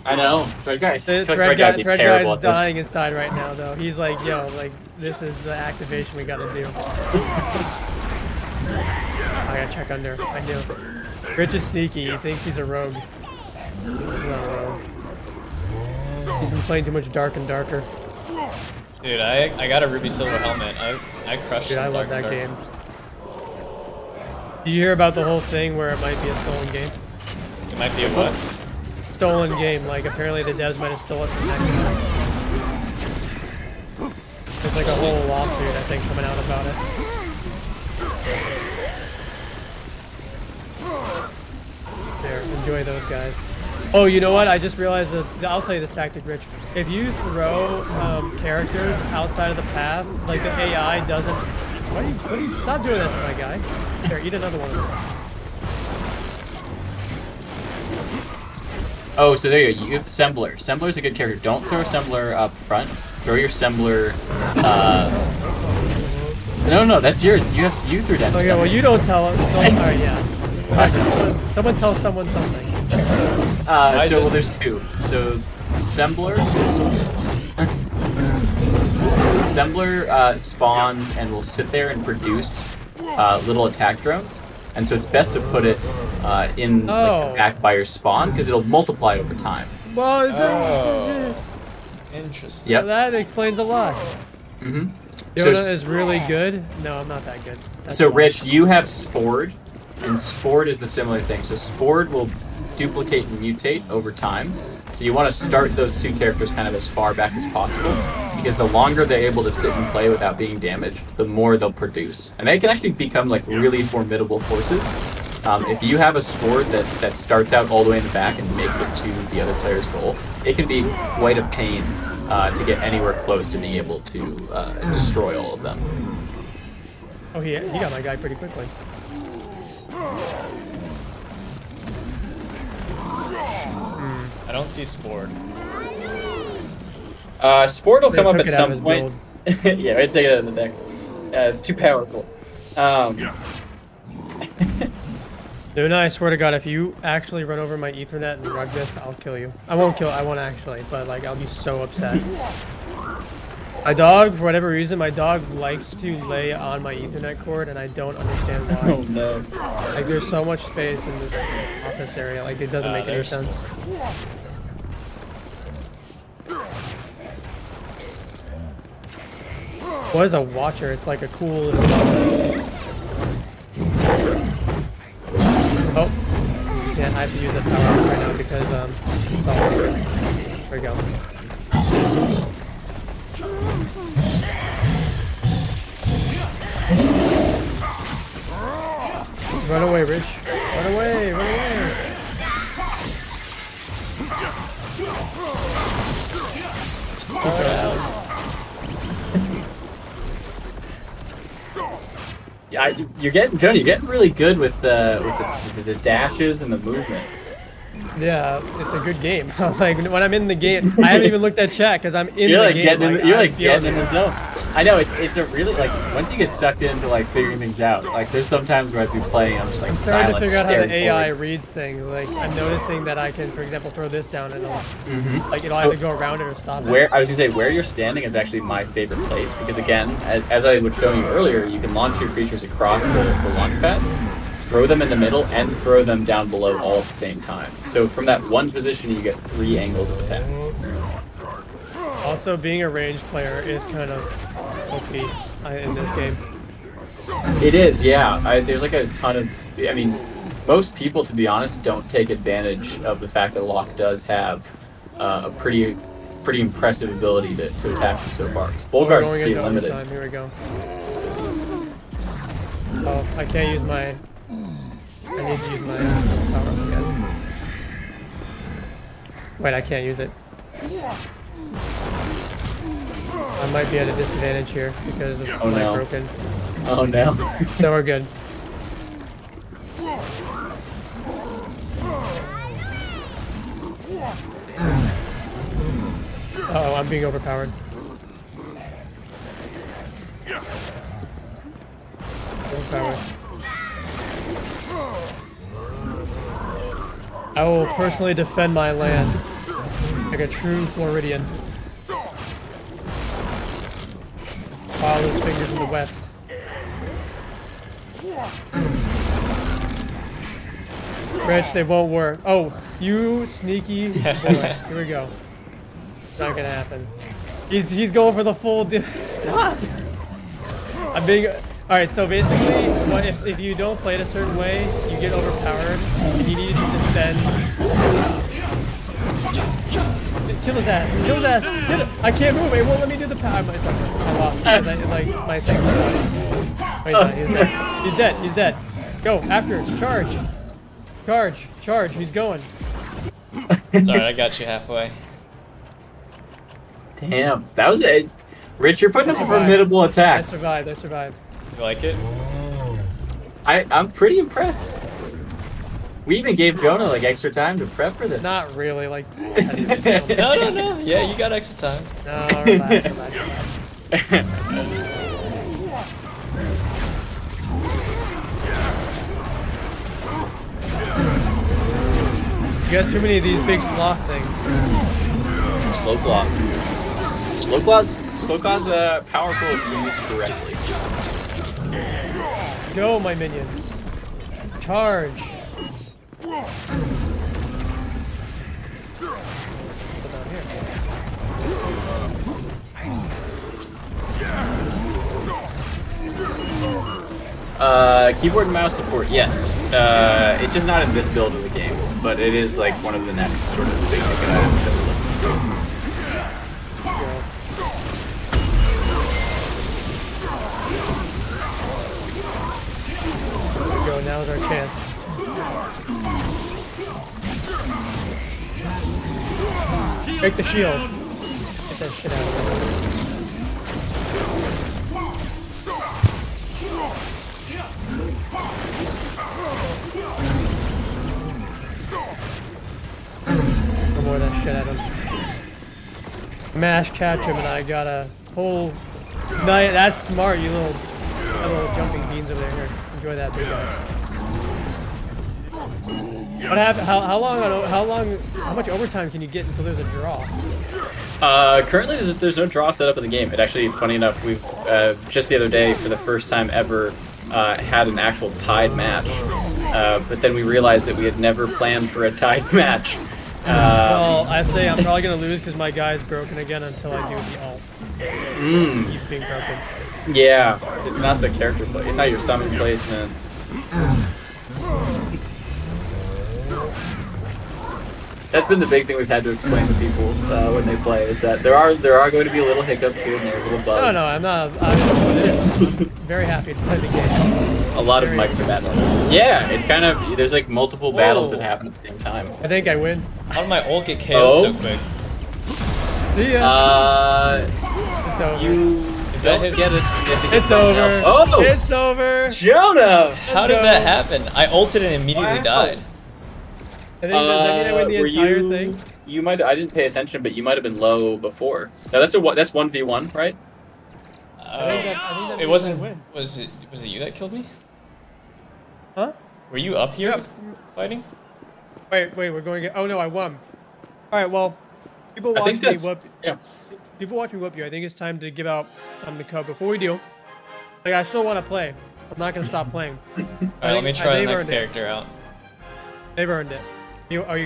Speaker 1: I know. Red guy. I feel like
Speaker 3: Red
Speaker 1: Red Guy'd be terrible
Speaker 3: guy's
Speaker 1: at this.
Speaker 3: dying inside right now, though. He's like, yo, like this is the activation we gotta do. I gotta check under. I knew. Rich is sneaky. He thinks he's a rogue. He's not a rogue. He's been playing too much Dark and Darker.
Speaker 2: Dude, I got a ruby silver helmet. I crushed
Speaker 3: Dude,
Speaker 2: some
Speaker 3: I love
Speaker 2: Dark
Speaker 3: that
Speaker 2: and
Speaker 3: game. Did you hear about the whole thing where it might be a stolen game?
Speaker 2: Dark. It might be a what?
Speaker 3: Stolen game. Like apparently the devs might have stolen it from Xbox. There's like a whole lawsuit I think coming out about it. There, enjoy those guys. Oh, you know what? I just realized that I'll tell you this tactic, Rich. If you throw characters outside of the path, like the AI doesn't. What do you stop doing this, my guy? Here, eat another one of them.
Speaker 1: Oh, so there you go. You have Assembler. Assembler's a good character. Don't throw Assembler up front. Throw your Assembler. No, that's yours. You threw down.
Speaker 3: Okay, well you don't tell us. Alright, yeah. Someone tell someone something.
Speaker 1: Well, there's 2. So, Assembler. Assembler spawns and will sit there and produce little attack drones. And so it's best to put it in like, the back by your spawn because it'll multiply over time.
Speaker 3: Well,
Speaker 2: Interesting.
Speaker 1: Yep.
Speaker 3: well, that explains a lot.
Speaker 1: Mm-hmm.
Speaker 3: Yoda is really good. No, I'm not that good. That's
Speaker 1: So
Speaker 3: why.
Speaker 1: Rich, you have Spored, and Spored is the similar thing. So Spored will duplicate and mutate over time. So you want to start those 2 characters kind of as far back as possible, because the longer they're able to sit and play without being damaged, the more they'll produce. And they can actually become like really formidable forces. If you have a Spored that starts out all the way in the back and makes it to the other player's goal, it can be quite a pain to get anywhere close to being able to destroy all of them.
Speaker 3: Oh, he got my guy pretty quickly.
Speaker 2: I don't see Sport.
Speaker 1: Sport will
Speaker 3: They
Speaker 1: come up
Speaker 3: took
Speaker 1: at
Speaker 3: it out of
Speaker 1: some
Speaker 3: his
Speaker 1: point. Yeah, I'd take it out of the deck. It's too powerful.
Speaker 3: Luna, I swear to God, if you actually run over my Ethernet and rug this, I'll kill you. I won't actually, but like I'll be so upset. My dog, for whatever reason, my dog likes to lay on my Ethernet cord, and I don't understand why.
Speaker 1: Oh no.
Speaker 3: Like there's so much space in this office area, like it doesn't make any
Speaker 2: there's-
Speaker 3: sense. What is a watcher? It's like a cool little... Oh, yeah, I have to use the power up right now because it's all there we go. Run away, Rich. Run away, run away.
Speaker 1: Yeah, you're getting Johnny. You're getting really good with the dashes and the movement.
Speaker 3: Yeah, it's a good game. Like when I'm in the game, I haven't even looked at chat because I'm in
Speaker 1: You're
Speaker 3: the
Speaker 1: like
Speaker 3: game.
Speaker 1: getting in, you're like
Speaker 3: feel
Speaker 1: getting in the zone. I know it's a really like once you get sucked into like figuring things out. Like there's some times where I'd be playing, I'm just like
Speaker 3: I'm starting
Speaker 1: silent,
Speaker 3: to figure out how the
Speaker 1: staring
Speaker 3: AI
Speaker 1: forward.
Speaker 3: reads things. Like I'm noticing that I can, for example, throw this down and it'll, like it'll
Speaker 1: So,
Speaker 3: either go around it or stop it.
Speaker 1: Where I was gonna say where you're standing is actually my favorite place because again, as I was showing you earlier, you can launch your creatures across the launch pad, throw them in the middle, and throw them down below all at the same time. So from that one position, you get 3 angles of attack.
Speaker 3: Also, being a ranged player is kind of OP in this game.
Speaker 1: It is, yeah. There's like a ton of. I mean, most people, to be honest, don't take advantage of the fact that Locke does have a pretty impressive ability to attack from so far.
Speaker 3: We're
Speaker 1: Bolgar's
Speaker 3: going
Speaker 1: pretty
Speaker 3: into
Speaker 1: limited.
Speaker 3: overtime. Here we go. Oh, I can't use my. I need to use my power up again. Wait, I can't use it. I might be at a disadvantage here because of
Speaker 1: Oh,
Speaker 3: my
Speaker 1: no.
Speaker 3: broken.
Speaker 1: Oh no.
Speaker 3: So we're good. Uh-oh, I'm being overpowered. Overpowered. I will personally defend my land like a true Floridian. Wildest fingers in the west. Rich, they won't work. Oh, you sneaky boy. Here we go. Not gonna happen. He's going for the full. Stop. I'm being. All right. So basically, what if you don't play it a certain way, you get overpowered, and you need to defend. Kill his ass. Kill his ass. Hit it. I can't move. It won't let me do the power. I lost. Like my thing. Wait, no, he's dead. He's dead. He's dead. Go after. Charge. Charge. Charge. He's going.
Speaker 2: Sorry, I got you halfway.
Speaker 1: Damn, that was it. Rich, you're putting up a
Speaker 3: survived.
Speaker 1: formidable
Speaker 3: I
Speaker 1: attack.
Speaker 3: survived. I survived.
Speaker 2: You like it?
Speaker 1: I'm pretty impressed. We even gave Jonah like extra time to prep for this.
Speaker 3: Not really. Like.
Speaker 2: No. Yeah, you got extra time.
Speaker 3: No, relax, relax, relax. You got too many of these big sloth things.
Speaker 1: Slow claw. Slow claw's powerful if used correctly.
Speaker 3: Go, my minions. Charge. Put down here.
Speaker 1: Keyboard and mouse support, yes. It's just not in this build of the game, but it is like one of the next sort of big ticket items that we're looking for.
Speaker 3: There we go. Now's our chance. Break the shield. Get that shit out of there. No more of that shit at him. Mash catch him and I got a whole night. That's smart, you little jumping beans over there. Here, enjoy that big guy. What happened? How much overtime can you get until there's a draw?
Speaker 1: Currently, there's no draw set up in the game. It actually, funny enough, we've just the other day, for the first time ever, had an actual tied match. But then we realized that we had never planned for a tied match.
Speaker 3: Well, I'd say I'm probably gonna lose because my guy's broken again until I do the ult. He's being broken.
Speaker 1: Yeah, it's not the character play. It's not your summon placement. That's been the big thing we've had to explain to people when they play, is that there are going to be little hiccups here and there, little bugs.
Speaker 3: No, I'm not. I'm very happy to play the game.
Speaker 1: A lot of micro battles. Yeah, it's kind of, there's like multiple battles that happen at the same time.
Speaker 3: I think I win.
Speaker 2: How did my ult get KO'd so quick?
Speaker 3: See ya. It's over.
Speaker 1: You
Speaker 2: Is that his?
Speaker 1: get a significant
Speaker 3: It's over.
Speaker 1: Oh!
Speaker 3: It's over.
Speaker 1: Jonah!
Speaker 2: How did that happen? I ulted and immediately died.
Speaker 3: I think, does that mean I win the
Speaker 1: were
Speaker 3: entire
Speaker 1: you,
Speaker 3: thing?
Speaker 1: You might. I didn't pay attention, but you might have been low before. So that's 1v1, right?
Speaker 3: I think that
Speaker 2: It
Speaker 3: means
Speaker 2: wasn't.
Speaker 3: I win.
Speaker 2: Was it you that killed me?
Speaker 3: Huh?
Speaker 2: Were you up here
Speaker 3: Yep.
Speaker 2: fighting?
Speaker 3: Wait, we're going. Oh no, I won. All right, well, people
Speaker 1: I
Speaker 3: watch
Speaker 1: think
Speaker 3: me
Speaker 1: that's
Speaker 3: whoop.
Speaker 1: yeah.
Speaker 3: People watch me whoop you. I think it's time to give out the code. Before we do, like I still want to play. I'm not gonna stop playing.
Speaker 2: Alright, let me try the
Speaker 3: they've
Speaker 2: next
Speaker 3: earned it.
Speaker 2: character out.
Speaker 3: They've earned it. You boot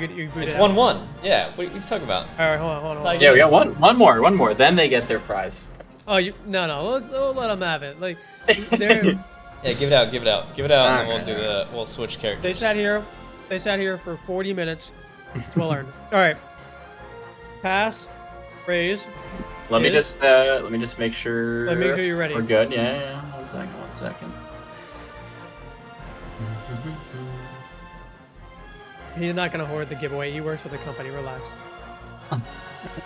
Speaker 2: It's
Speaker 3: it out?
Speaker 2: 1-1. Yeah, what are you talking about?
Speaker 3: All right, hold on.
Speaker 2: Like-
Speaker 1: Yeah, we got one more. Then they get their prize.
Speaker 3: Oh, no. We'll let them have it. Like, they're,
Speaker 2: Yeah, give it out, and then we'll switch characters.
Speaker 3: they sat here for 40 minutes. It's well earned. All right. Pass, raise.
Speaker 1: Let me
Speaker 3: Is-
Speaker 1: just make sure.
Speaker 3: Let me make sure you're ready.
Speaker 1: We're good. Yeah. 1 second.
Speaker 3: He's not gonna hoard the giveaway. He works for the company. Relax.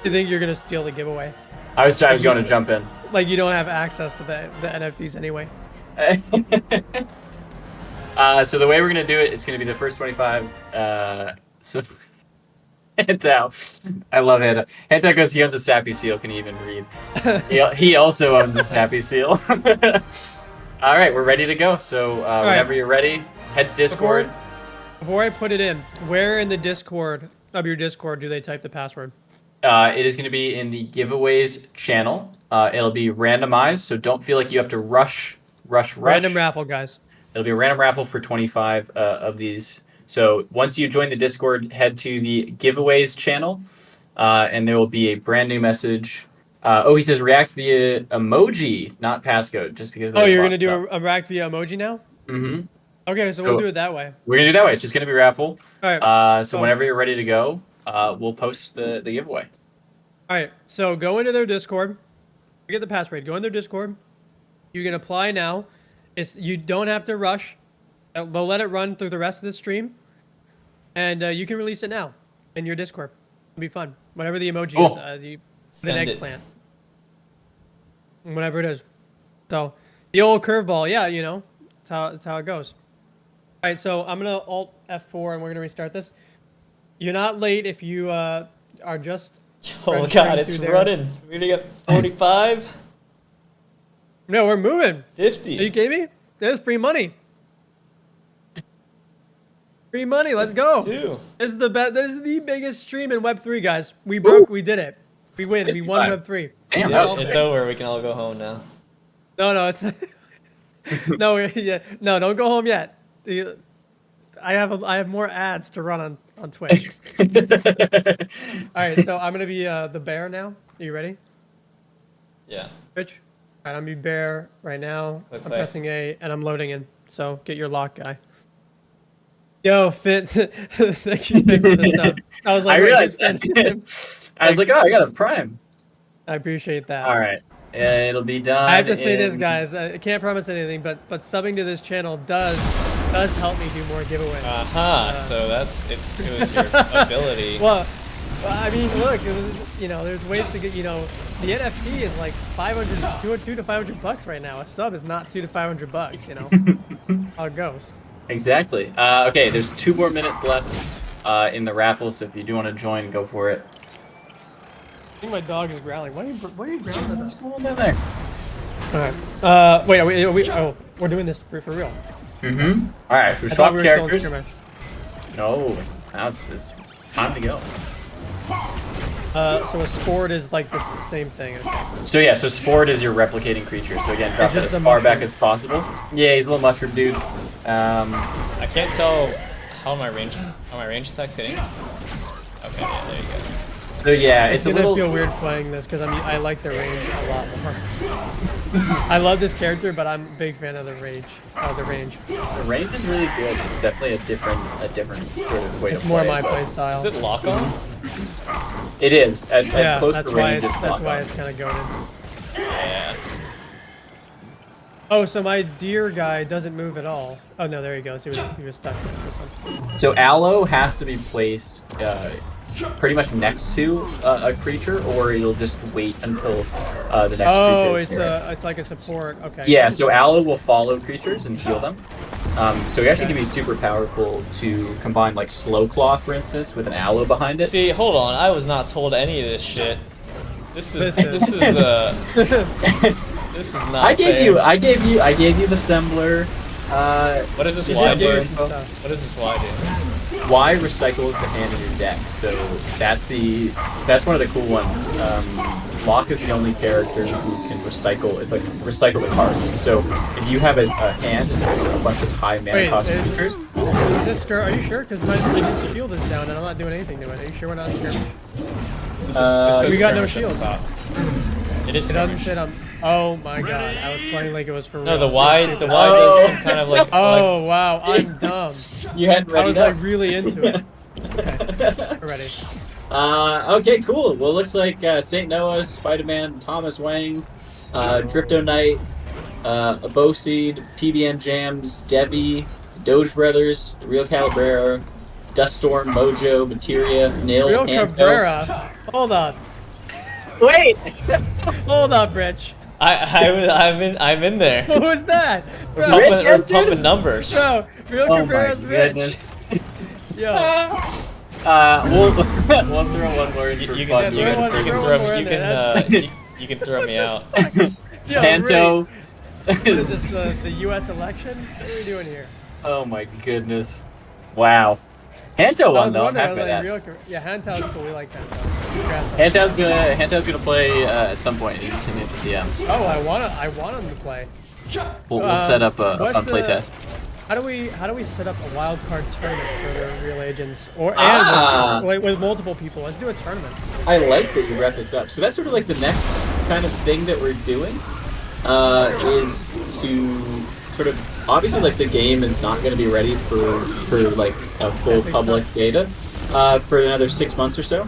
Speaker 3: You think you're gonna steal the giveaway?
Speaker 1: I was going to jump in.
Speaker 3: Like you don't have access to the NFTs anyway.
Speaker 1: So the way we're gonna do it, it's gonna be the first 25. So Hantao, I love Hantao. Hantao goes, he owns a Sappy Seal. Can he even read? He also owns a Sappy Seal. All right, we're ready to go. So whenever you're ready, head to Discord.
Speaker 3: Before I put it in, where in the Discord of your Discord do they type the password?
Speaker 1: It is going to be in the giveaways channel. It'll be randomized, so don't feel like you have to rush.
Speaker 3: Random raffle, guys.
Speaker 1: It'll be a random raffle for 25 of these. So once you join the Discord, head to the giveaways channel, and there will be a brand new message. He says react via emoji, not passcode, just because.
Speaker 3: Oh, you're going to do a react via emoji now?
Speaker 1: Mm-hmm.
Speaker 3: Okay, so we'll do it that way.
Speaker 1: We're going to do it that way. It's just going to be raffle.
Speaker 3: All right.
Speaker 1: So whenever you're ready to go, we'll post the giveaway.
Speaker 3: All right, so go into their Discord. Forget the password. Go in their Discord. You can apply now. You don't have to rush. They'll let it run through the rest of the stream, and you can release it now in your Discord. It'll be fun. Whatever the emoji is, the eggplant, whatever it is. So the old curveball, yeah, you know, that's how it goes. All right, so I'm gonna Alt F4 and we're gonna restart this. You're not late if you are just.
Speaker 2: Oh god, it's running. We're gonna get 45.
Speaker 3: No, we're moving.
Speaker 2: 50.
Speaker 3: Are you kidding me? There's free money. Free money. Let's go. This is the biggest stream in Web3, guys. We broke. We did it. We win. We won Web3.
Speaker 1: Damn,
Speaker 2: it's over. We can all go home now.
Speaker 3: No, it's not. No, don't go home yet. I have more ads to run on Twitch. All right, so I'm gonna be the bear now. Are you ready?
Speaker 2: Yeah.
Speaker 3: Twitch. All right, I'm gonna be bear right now. I'm pressing A and I'm loading in. So get your lock, guy. Yo, Fit. Thank you for the sub. I was like,
Speaker 1: I realized that. I was like, oh, I got a Prime.
Speaker 3: I appreciate that.
Speaker 1: All right, it'll be done.
Speaker 3: I have to say this, guys. I can't promise anything, but subbing to this channel does help me do more giveaways.
Speaker 2: So it was your ability.
Speaker 3: Well, I mean, look, it was, you know, there's ways to get, you know, the NFT is like $200 to $500 right now. A sub is not $200 to $500, you know. How it goes.
Speaker 1: Exactly. Okay, there's 2 more minutes left in the raffle, so if you do want to join, go for it.
Speaker 3: I think my dog is growling. What are you growling?
Speaker 1: What's going on down there?
Speaker 3: All right. Wait, are we? Oh, we're doing this for real.
Speaker 1: Mm-hmm. All right, so swap characters. No, now it's time to go.
Speaker 3: So a sport is like the same thing. Okay.
Speaker 1: So yeah, so sport is your replicating creature. So again, drop it as far back as possible. Yeah, he's a little mushroom dude.
Speaker 2: I can't tell how my range attack's hitting. Okay, yeah, there you go.
Speaker 1: So yeah, it's
Speaker 3: gonna
Speaker 1: a little
Speaker 3: feel weird playing this because I like the range a lot more. I love this character, but I'm a big fan of the range. The range
Speaker 1: is really good. It's definitely a different sort of way to play.
Speaker 3: It's more my play style.
Speaker 2: Is it lock on?
Speaker 1: It is. At close
Speaker 3: that's
Speaker 1: to
Speaker 3: why
Speaker 1: range,
Speaker 3: that's why it's kind of goated.
Speaker 2: Yeah.
Speaker 3: Oh, so my deer guy doesn't move at all. Oh no, there he goes. He was stuck.
Speaker 1: So Aloe has to be placed pretty much next to a creature, or you'll just wait until the next creature.
Speaker 3: Oh, it's like a support. Okay.
Speaker 1: Yeah, so Aloe will follow creatures and heal them. So it actually can be super powerful to combine like Slow Claw, for instance, with an Aloe behind it.
Speaker 2: See, hold on. I was not told any of this shit. This is not.
Speaker 1: I gave you the Assembler.
Speaker 2: What does this Y do? What does this Y do?
Speaker 1: Y recycles the hand in your deck, so that's one of the cool ones. Locke is the only character who can recycle. It's like recycle the cards. So if you have a hand and it's a bunch of high mana cost creatures.
Speaker 3: Are you sure? Because my shield is down and I'm not doing anything to it. Are you sure we're not skirmish? We got no shield.
Speaker 2: It is.
Speaker 3: It doesn't fit on. Oh my god, I was playing like it was for real.
Speaker 2: No, the Y does some kind of like.
Speaker 3: Oh wow, I'm dumb.
Speaker 1: You hadn't ready.
Speaker 3: I was like really into it. Okay, we're ready.
Speaker 1: Okay, cool. Well, it looks like Saint Noah, Spider-Man, Thomas Wang, Dripto Knight, Aboseed, PBN Jams, Debbie, Doge Brothers, The Real Calabrera, Duststorm, Mojo, Materia, Nail,
Speaker 3: Real Cabrera. Hold on.
Speaker 1: Wait!
Speaker 3: Hold on, Rich.
Speaker 2: I'm in there.
Speaker 3: What was that?
Speaker 2: We're
Speaker 3: Bro,
Speaker 2: pumping, we're
Speaker 1: entered?
Speaker 2: pumping numbers.
Speaker 3: bro real
Speaker 1: Oh my
Speaker 3: Cabrera's Rich.
Speaker 1: goodness.
Speaker 3: Yo.
Speaker 1: We'll throw one more in for
Speaker 2: You
Speaker 1: fun.
Speaker 2: can,
Speaker 3: Yeah, throw one
Speaker 2: you
Speaker 3: more in there,
Speaker 2: you can throw me out.
Speaker 3: Yo,
Speaker 1: Panto.
Speaker 3: Ray, what is this, the U.S. election? What are we doing here?
Speaker 1: Oh my goodness. Wow. Hanto
Speaker 3: I
Speaker 1: won
Speaker 3: was
Speaker 1: though. I'm
Speaker 3: wondering,
Speaker 1: happy
Speaker 3: I
Speaker 1: with
Speaker 3: was
Speaker 1: that.
Speaker 3: like, Hantao's cool. We like Hanto.
Speaker 1: Hanto's gonna play at some point. He's in the DMs.
Speaker 3: Oh, I want him to play.
Speaker 1: We'll set up a
Speaker 3: what's
Speaker 1: fun
Speaker 3: the-
Speaker 1: playtest.
Speaker 3: How do we set up a wild card tournament for the real agents or
Speaker 1: Ah.
Speaker 3: with multiple people? Let's do a tournament.
Speaker 1: I like that you brought this up. So that's sort of like the next kind of thing that we're doing, is to sort of obviously like the game is not going to be ready for like a full public beta for another 6 months or so.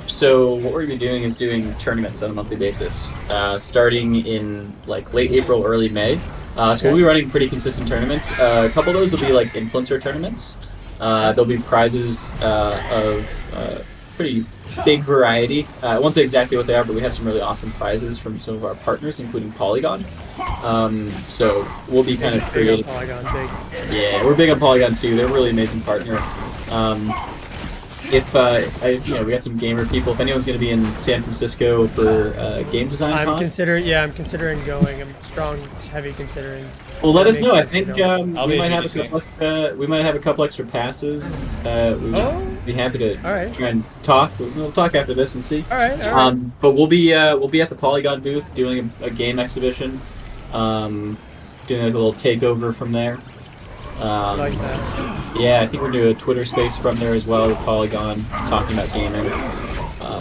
Speaker 1: So what we're going to be doing is doing tournaments on a monthly basis, starting in like late April, early May. So we'll be running pretty consistent tournaments. A couple of those will be like influencer tournaments. There'll be prizes of pretty big variety. I won't say exactly what they are, but we have some really awesome prizes from some of our partners, including Polygon. So we'll be kind of creating.
Speaker 3: Polygon, big.
Speaker 1: Yeah, we're big on Polygon too. They're a really amazing partner. We got some gamer people. If anyone's going to be in San Francisco for game design,
Speaker 3: I'm
Speaker 1: con,
Speaker 3: considering going. I'm strong, heavy considering.
Speaker 1: well, let us know. I
Speaker 3: Makes
Speaker 1: think
Speaker 3: sense to go.
Speaker 2: I'll
Speaker 1: we
Speaker 2: be
Speaker 1: might
Speaker 2: at
Speaker 1: have a
Speaker 2: GDC.
Speaker 1: couple extra. We might have a couple extra passes.
Speaker 3: Oh.
Speaker 1: Be happy to
Speaker 3: All right.
Speaker 1: try and talk. We'll talk after this and see.
Speaker 3: All right.
Speaker 1: But we'll be at the Polygon booth doing a game exhibition, doing like a little takeover from there.
Speaker 3: Like that.
Speaker 1: Yeah, I think we're doing a Twitter space from there as well with Polygon, talking about gaming.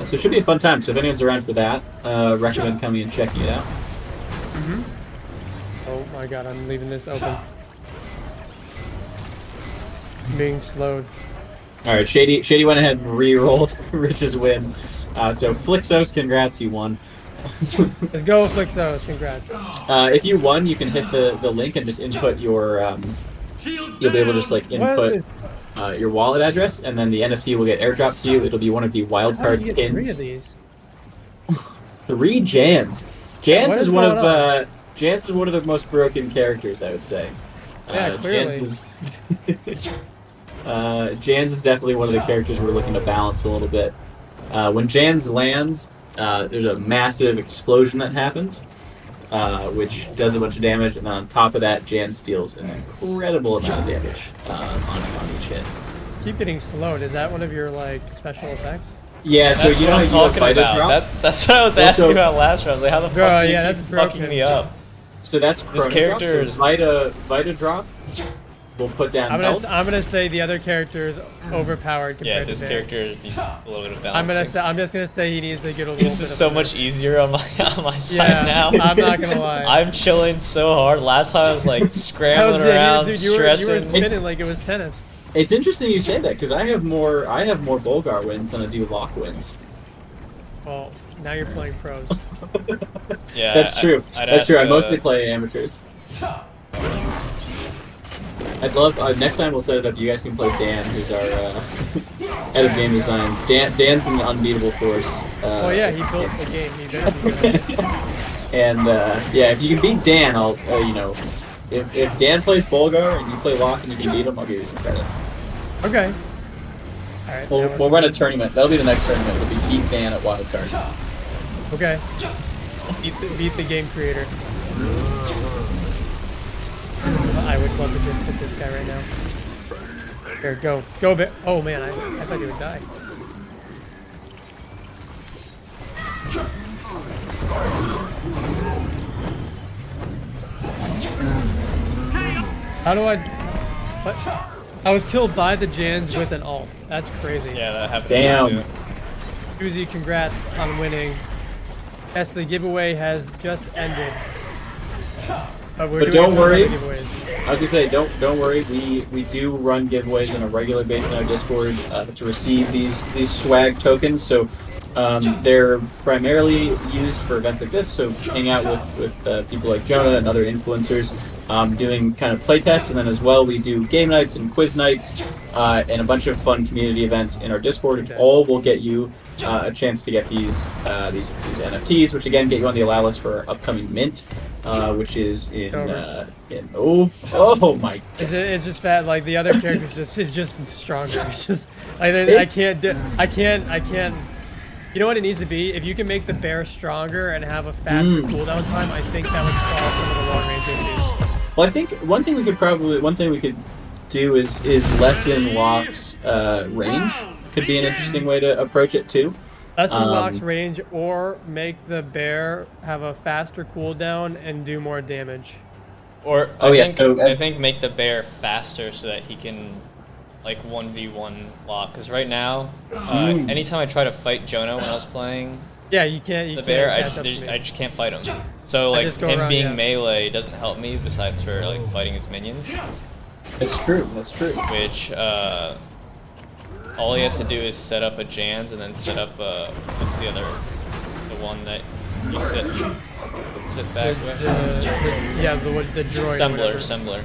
Speaker 1: So it should be a fun time. So if anyone's around for that, recommend coming and checking it out.
Speaker 3: Oh my God, I'm leaving this open. Being slowed.
Speaker 1: All right, Shady went ahead and re-rolled Rich's win. So Flixos, congrats, you won.
Speaker 3: Let's go, Flixos. Congrats.
Speaker 1: If you won, you can hit the link and just input your. You'll be able to just like input your wallet address, and then the NFT will get airdropped to you. It'll be one of the
Speaker 3: How
Speaker 1: wildcard
Speaker 3: did you get 3
Speaker 1: pins.
Speaker 3: of these?
Speaker 1: 3 Jans. Jans
Speaker 3: What
Speaker 1: is
Speaker 3: is
Speaker 1: one
Speaker 3: going
Speaker 1: of Jans is one of the most broken characters, I would say.
Speaker 3: Yeah, clearly.
Speaker 1: Jans is Jans is definitely one of the characters we're looking to balance a little bit. When Jans lands, there's a massive explosion that happens, which does a bunch of damage, and then on top of that, Jans deals an incredible amount of damage on each hit.
Speaker 3: Keep getting slowed. Is that one of your like special effects?
Speaker 1: Yeah, so
Speaker 2: That's
Speaker 1: you
Speaker 2: what
Speaker 1: know how
Speaker 2: I'm
Speaker 1: you do a
Speaker 2: talking
Speaker 1: Vita
Speaker 2: about.
Speaker 1: drop?
Speaker 2: That's what I was
Speaker 1: Well,
Speaker 2: asking
Speaker 1: so-
Speaker 2: about last round. I was like, how the fuck
Speaker 3: Bro,
Speaker 2: do you
Speaker 3: yeah,
Speaker 2: keep
Speaker 3: that's
Speaker 2: fucking
Speaker 3: broken.
Speaker 2: me up?
Speaker 1: So that's
Speaker 2: This
Speaker 1: Chrono
Speaker 2: character
Speaker 1: Drop.
Speaker 2: is-
Speaker 1: So Vita drop will put down health.
Speaker 3: I'm gonna say the other character is overpowered compared
Speaker 2: Yeah,
Speaker 3: to
Speaker 2: this
Speaker 3: Dan.
Speaker 2: character needs a little bit of
Speaker 3: I'm
Speaker 2: balancing.
Speaker 3: just gonna say he needs to get a little
Speaker 2: This
Speaker 3: bit
Speaker 2: is
Speaker 3: of
Speaker 2: so
Speaker 3: a-
Speaker 2: much easier on my side
Speaker 3: Yeah,
Speaker 2: now.
Speaker 3: I'm not gonna lie.
Speaker 2: I'm chilling so hard. Last time I was like scrambling
Speaker 3: How's it?
Speaker 2: around,
Speaker 3: Dude, you were
Speaker 2: stressing.
Speaker 3: spinning like it was tennis.
Speaker 1: It's interesting you say that because I have more Bolgar wins than I do Lock wins.
Speaker 3: Well, now you're playing pros.
Speaker 2: Yeah,
Speaker 1: That's true.
Speaker 2: I'd
Speaker 1: That's
Speaker 2: ask,
Speaker 1: true. I mostly play amateurs. I'd love next time we'll set it up. You guys can play Dan, who's our head of game design. Dan's an unbeatable force.
Speaker 3: Oh yeah, he built the game. He better be good at it.
Speaker 1: And yeah, if you can beat Dan, I'll if Dan plays Bolgar and you play Lock and you can beat him, I'll give you some credit.
Speaker 3: Okay. All right.
Speaker 1: We'll run a tournament. That'll be the next tournament. It'll be beat Dan at Wildcard.
Speaker 3: Okay. Beat the game creator. I would love to just hit this guy right now. Here, go. Go a bit. Oh man, I thought he would die. How do I... What? I was killed by the Jans with an ult. That's crazy.
Speaker 2: Yeah, that happened
Speaker 1: Damn.
Speaker 2: too.
Speaker 3: Suzy, congrats on winning. Yes, the giveaway has just ended. But
Speaker 1: But don't worry.
Speaker 3: other giveaways.
Speaker 1: I was gonna say, don't worry. We do run giveaways on a regular basis on our Discord to receive these swag tokens. So They're primarily used for events like this, so hang out with people like Jonah and other influencers, doing kind of playtests, and then as well we do game nights and quiz nights, and a bunch of fun community events in our Discord, which all will get you a chance to get these NFTs, which again get you on the allow list for our upcoming mint, which is in oh my god.
Speaker 3: It's just fat. Like the other characters is just stronger. It's just I can't. You know what it needs to be? If you can make the bear stronger and have a faster cooldown time, I think that would solve some of the long range issues.
Speaker 1: Well, I think one thing we could do is lessen Locke's range. Could be an interesting way to approach it too.
Speaker 3: Lessen Locke's range, or make the bear have a faster cooldown and do more damage.
Speaker 2: Or I think make the bear faster so that he can like 1v1 Locke. Because right now, anytime I try to fight Jonah when I was playing,
Speaker 3: yeah, you can't.
Speaker 2: The bear, I just can't fight him. So like him being melee doesn't help me besides for like fighting his minions.
Speaker 1: That's true. That's true.
Speaker 2: Which all he has to do is set up a Jans and then set up what's the one that you sit back with?
Speaker 3: The droid.
Speaker 2: Assembler.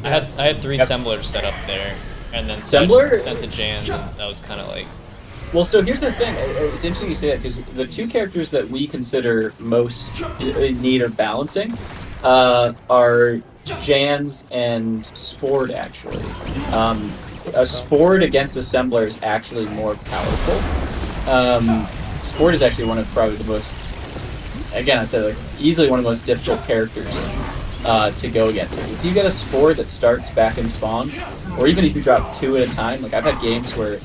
Speaker 2: I had 3 assemblers set up there, and then sent the Jans. And that was kind of like.
Speaker 1: Well, so here's the thing. It's interesting you say that because the 2 characters that we consider most in need of balancing are Jans and Spord, actually. A Spord against Assembler is actually more powerful. Spord is actually one of probably the most, again, I said, like, easily one of the most difficult characters to go against. If you get a Spore that starts back in spawn, or even if you drop 2 at a time, like I've had games where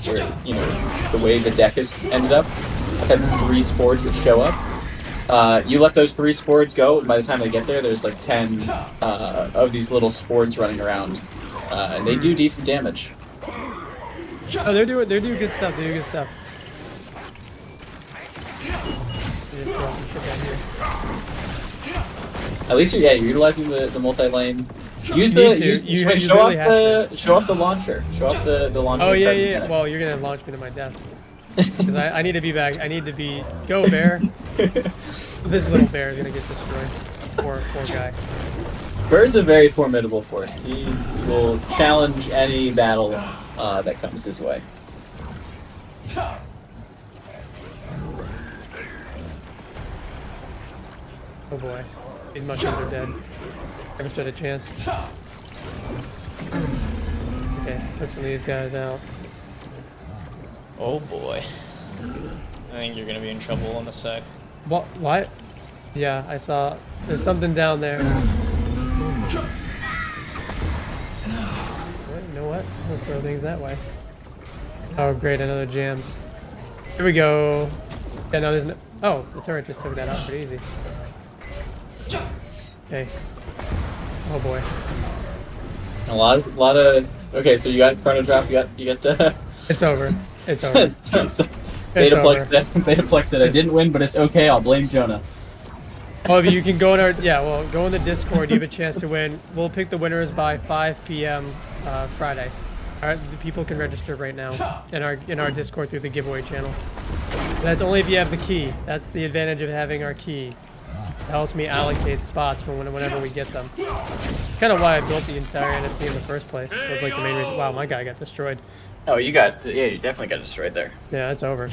Speaker 1: you know, the way the deck has ended up, I've had 3 Spores that show up. You let those 3 Spores go, and by the time they get there, there's like 10 of these little Spores running around, and they do decent damage.
Speaker 3: Oh, they're doing good stuff. They're doing good stuff.
Speaker 1: At least you're utilizing the multi-lane. Show off the launcher. Show off the launcher.
Speaker 3: Oh yeah. Well, you're gonna launch me to my death. Because I need to be back. I need to be go bear. This little bear is gonna get destroyed. Poor guy.
Speaker 1: Bear's a very formidable force. He will challenge any battle that comes his way.
Speaker 3: Oh boy. These mushrooms are dead. Never stood a chance. Okay, took some of these guys out.
Speaker 2: Oh boy. I think you're gonna be in trouble in a sec.
Speaker 3: What? Yeah, I saw. There's something down there. You know what? Let's throw things that way. Oh great, another jams. Here we go. Yeah, no, there's no. Oh, the turret just took that out pretty easy. Okay. Oh boy.
Speaker 1: A lot of. Okay, so you got Chrono Drop. You got.
Speaker 3: It's over. It's over.
Speaker 1: Betaplex said I didn't win, but it's okay. I'll blame Jonah.
Speaker 3: Well, if you can go in our go in the Discord. You have a chance to win. We'll pick the winners by 5 p.m. Friday. All right, the people can register right now in our Discord through the giveaway channel. That's only if you have the key. That's the advantage of having our key. It helps me allocate spots for whenever we get them. Kind of why I built the entire NFT in the first place. That was like the main reason. Wow, my guy got destroyed.
Speaker 1: Oh, you definitely got destroyed there.
Speaker 3: Yeah, it's over.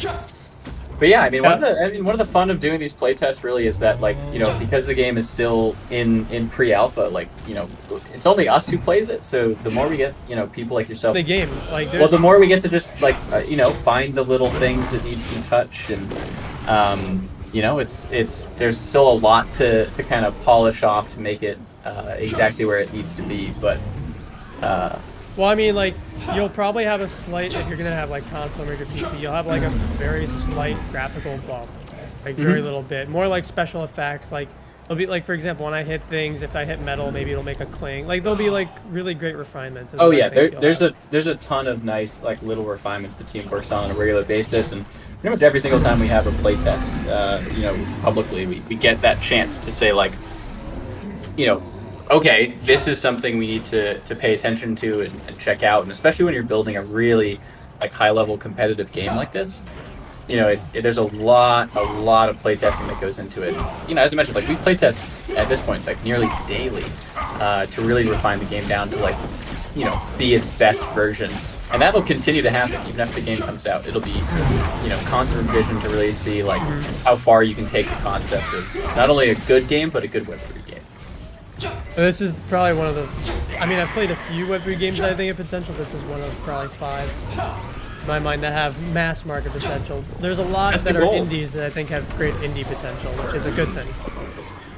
Speaker 1: But yeah, I mean, one of the fun of doing these playtests really is that, like, you know, because the game is still in pre-alpha, like, you know, it's only us who plays it. So the more we get, you know, people like yourself,
Speaker 3: the game, like,
Speaker 1: the more we get to just like, you know, find the little things that need to be touched, and you know, there's still a lot to kind of polish off to make it exactly where it needs to be, but.
Speaker 3: Well, I mean, like, you'll probably have a slight, if you're going to have, like, console or your PC, you'll have, like, a very slight graphical bump. Like, very little bit. More like special effects, like, it'll be, like, for example, when I hit things, if I hit metal, maybe it'll make a cling. Like, there'll be, like, really great refinements.
Speaker 1: Oh, yeah, there's a ton of nice, like, little refinements the team works on a regular basis, and pretty much every single time we have a playtest, you know, publicly, we get that chance to say, like, you know, okay, this is something we need to pay attention to and check out, and especially when you're building a really like high-level competitive game like this, there's a lot of playtesting that goes into it. As I mentioned, like we playtest at this point like nearly daily to really refine the game down to like, be its best version. And that'll continue to happen even after the game comes out. It'll be, constant revision to really see like how far you can take the concept of not only a good game but a good Web3 game.
Speaker 3: This is probably one of the. I mean, I've played a few Web3 games that I think have potential. This is one of probably 5 in my mind that have mass market potential. There's a lot that are indies that I think have great indie potential, which is a good thing.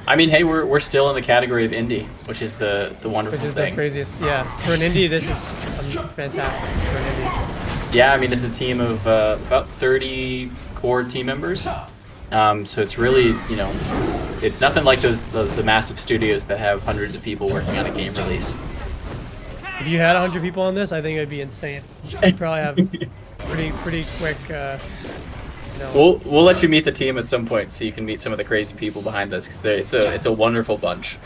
Speaker 1: I mean, hey, we're still in the category of indie, which is the wonderful thing.
Speaker 3: Which is the craziest. Yeah, for an indie, this is fantastic for an indie.
Speaker 1: Yeah, I mean, it's a team of about 30 core team members. So it's really, it's nothing like the massive studios that have hundreds of people working on a game release.
Speaker 3: If you had 100 people on this, I think it'd be insane. You'd probably have pretty quick.
Speaker 1: We'll let you meet the team at some point, so you can meet some of the crazy people behind this, because it's a wonderful bunch.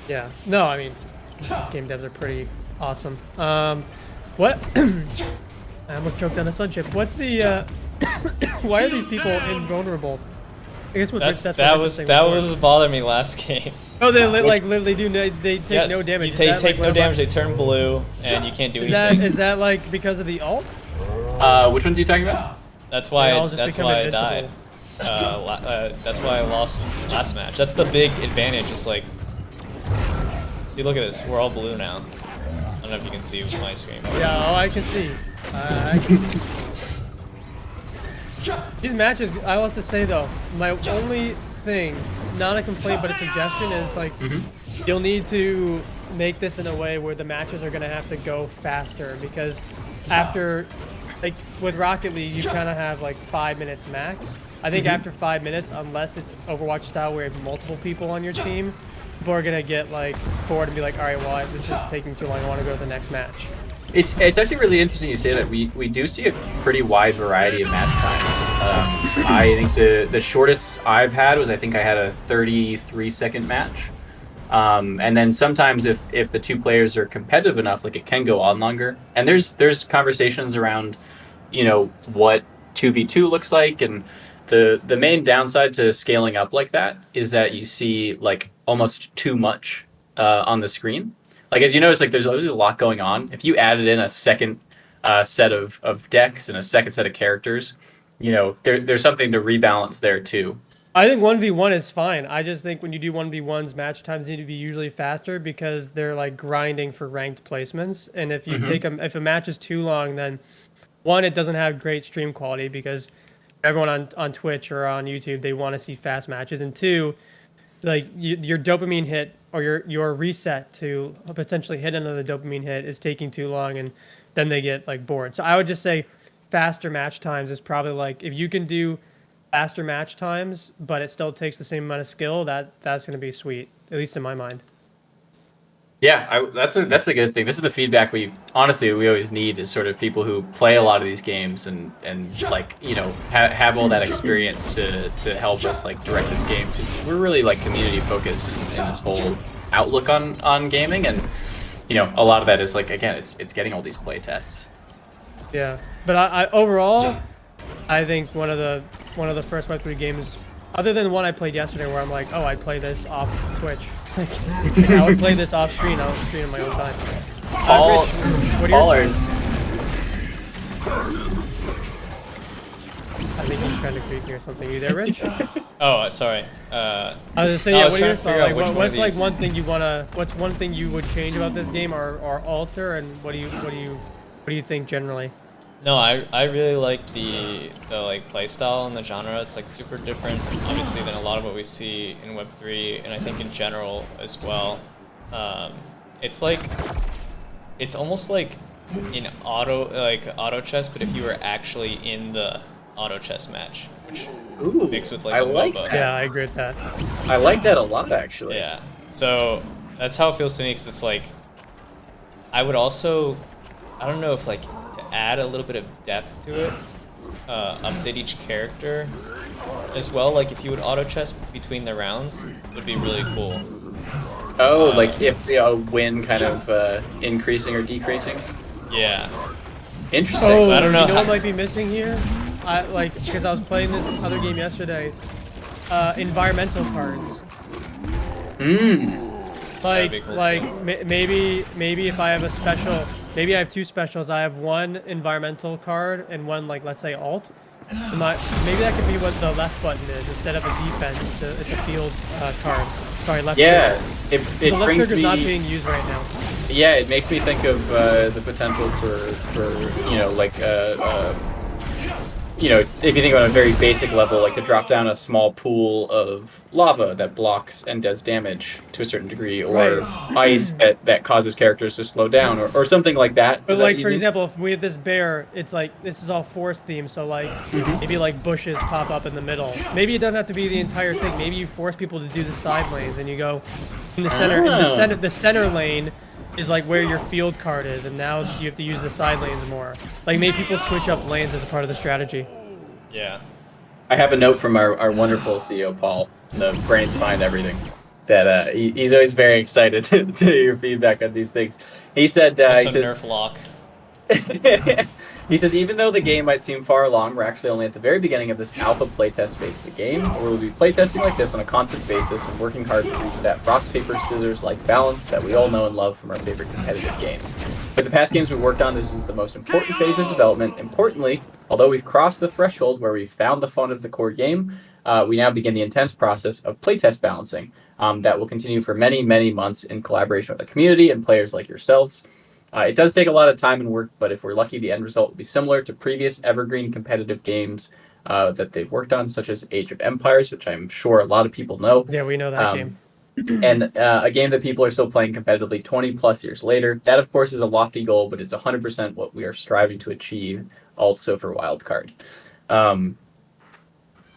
Speaker 3: Yeah. No, I mean, these game devs are pretty awesome. What? I almost choked on a sun chip. What's the? Why are these people invulnerable? I guess
Speaker 2: that was bothering me last game.
Speaker 3: Oh, they literally do. They take no damage.
Speaker 2: They take no damage. They turn blue, and you can't do anything.
Speaker 3: Is that like because of the ult?
Speaker 1: Which ones are you talking about?
Speaker 2: That's why I died. That's why I lost last match. That's the big advantage. It's like, see, look at this. We're all blue now. I don't know if you can see with my screen.
Speaker 3: Yeah, I can see. These matches, I want to say though, my only thing, not a complaint but a suggestion, is like you'll need to make this in a way where the matches are going to have to go faster, because after, like with Rocket League, you kind of have like 5 minutes max. I think after 5 minutes, unless it's Overwatch style where you have multiple people on your team, people are going to get like bored and be like, all right, well, this is taking too long. I want to go to the next match.
Speaker 1: It's actually really interesting you say that. We do see a pretty wide variety of match times. I think the shortest I've had was, I think I had a 33-second match. And then sometimes if the two players are competitive enough, like it can go on longer. And there's conversations around, what 2v2 looks like, and the main downside to scaling up like that is that you see like almost too much on the screen. Like, as you notice, like there's always a lot going on. If you added in a second set of decks and a second set of characters, there's something to rebalance there too.
Speaker 3: I think 1v1 is fine. I just think when you do 1v1s, match times need to be usually faster because they're like grinding for ranked placements. And if you if a match is too long, then one, it doesn't have great stream quality because everyone on Twitch or on YouTube, they want to see fast matches. And two, like your dopamine hit or your reset to potentially hit another dopamine hit is taking too long, and then they get like bored. So I would just say faster match times is probably like, if you can do faster match times, but it still takes the same amount of skill, that's going to be sweet, at least in my mind.
Speaker 1: Yeah, that's the good thing. This is the feedback we always need, is sort of people who play a lot of these games and like have all that experience to help us like direct this game, because we're really like community focused in this whole outlook on gaming, and a lot of that is like, again, it's getting all these play tests.
Speaker 3: Yeah, but I overall, I think one of the first Web3 games, other than the one I played yesterday, where I'm like, oh, I'd play this off Twitch. I would play this off screen. I would stream in my own time.
Speaker 1: All
Speaker 3: I think he's trying to creep me or something. You there, Rich?
Speaker 2: Oh, sorry.
Speaker 3: I was just saying, what are your thoughts? Like, what's like one thing you wanna? What's one thing you would change about this game or alter? And what do you think generally?
Speaker 2: No, I really like the like playstyle and the genre. It's like super different, obviously, than a lot of what we see in Web3, and I think in general as well. It's like, it's almost like in auto chess, but if you were actually in the auto chess match, which mixed with like a MOBA.
Speaker 3: That. Yeah, I agree with that.
Speaker 1: I like that a lot, actually.
Speaker 2: Yeah, so that's how it feels to me, because it's like, I would also, I don't know if like, add a little bit of depth to it, update each character as well. Like if you would auto chess between the rounds, would be really cool.
Speaker 1: Oh, like if a win kind of increasing or decreasing?
Speaker 2: Yeah.
Speaker 1: Interesting.
Speaker 3: Oh,
Speaker 2: I don't know.
Speaker 3: You know what might be missing here? because I was playing this other game yesterday, environmental cards.
Speaker 2: That'd be cool
Speaker 3: Maybe if I have a special, maybe I have 2 specials. I have 1 environmental card and 1, like, let's say alt. Maybe that could be what the left button is instead of a defense. It's a field card. Sorry, left.
Speaker 1: Yeah,
Speaker 3: trigger.
Speaker 1: it
Speaker 3: The left
Speaker 1: brings
Speaker 3: trigger's
Speaker 1: me.
Speaker 3: not being used right now.
Speaker 1: Yeah, it makes me think of the potential for like if you think about a very basic level, like to drop down a small pool of lava that blocks and does damage to a certain degree, or ice that causes characters to slow down, or something like that.
Speaker 3: But like, for example, if we have this bear, it's like, this is all forest themed, so like, maybe like bushes pop up in the middle. Maybe it doesn't have to be the entire thing. Maybe you force people to do the side lanes, and you go in the center, the center lane is like where your field card is, and now you have to use the side lanes more. Like, maybe people switch up lanes as a part of the strategy.
Speaker 2: Yeah.
Speaker 1: I have a note from our wonderful CEO, Paul, the brains behind everything, that he's always very excited to hear your feedback on these things. He said, he says,
Speaker 2: Nerf lock.
Speaker 1: He says, even though the game might seem far along, we're actually only at the very beginning of this alpha playtest phase of the game, where we'll be playtesting like this on a constant basis and working hard to reach that rock, paper, scissors-like balance that we all know and love from our favorite competitive games. With the past games we've worked on, this is the most important phase of development. Importantly, although we've crossed the threshold where we've found the fun of the core game, we now begin the intense process of playtest balancing that will continue for many, many months in collaboration with the community and players like yourselves. It does take a lot of time and work, but if we're lucky, the end result will be similar to previous evergreen competitive games that they've worked on, such as Age of Empires, which I'm sure a lot of people know.
Speaker 3: Yeah, we know that game.
Speaker 1: And a game that people are still playing competitively 20 plus years later. That, of course, is a lofty goal, but it's 100% what we are striving to achieve also for Wildcard. I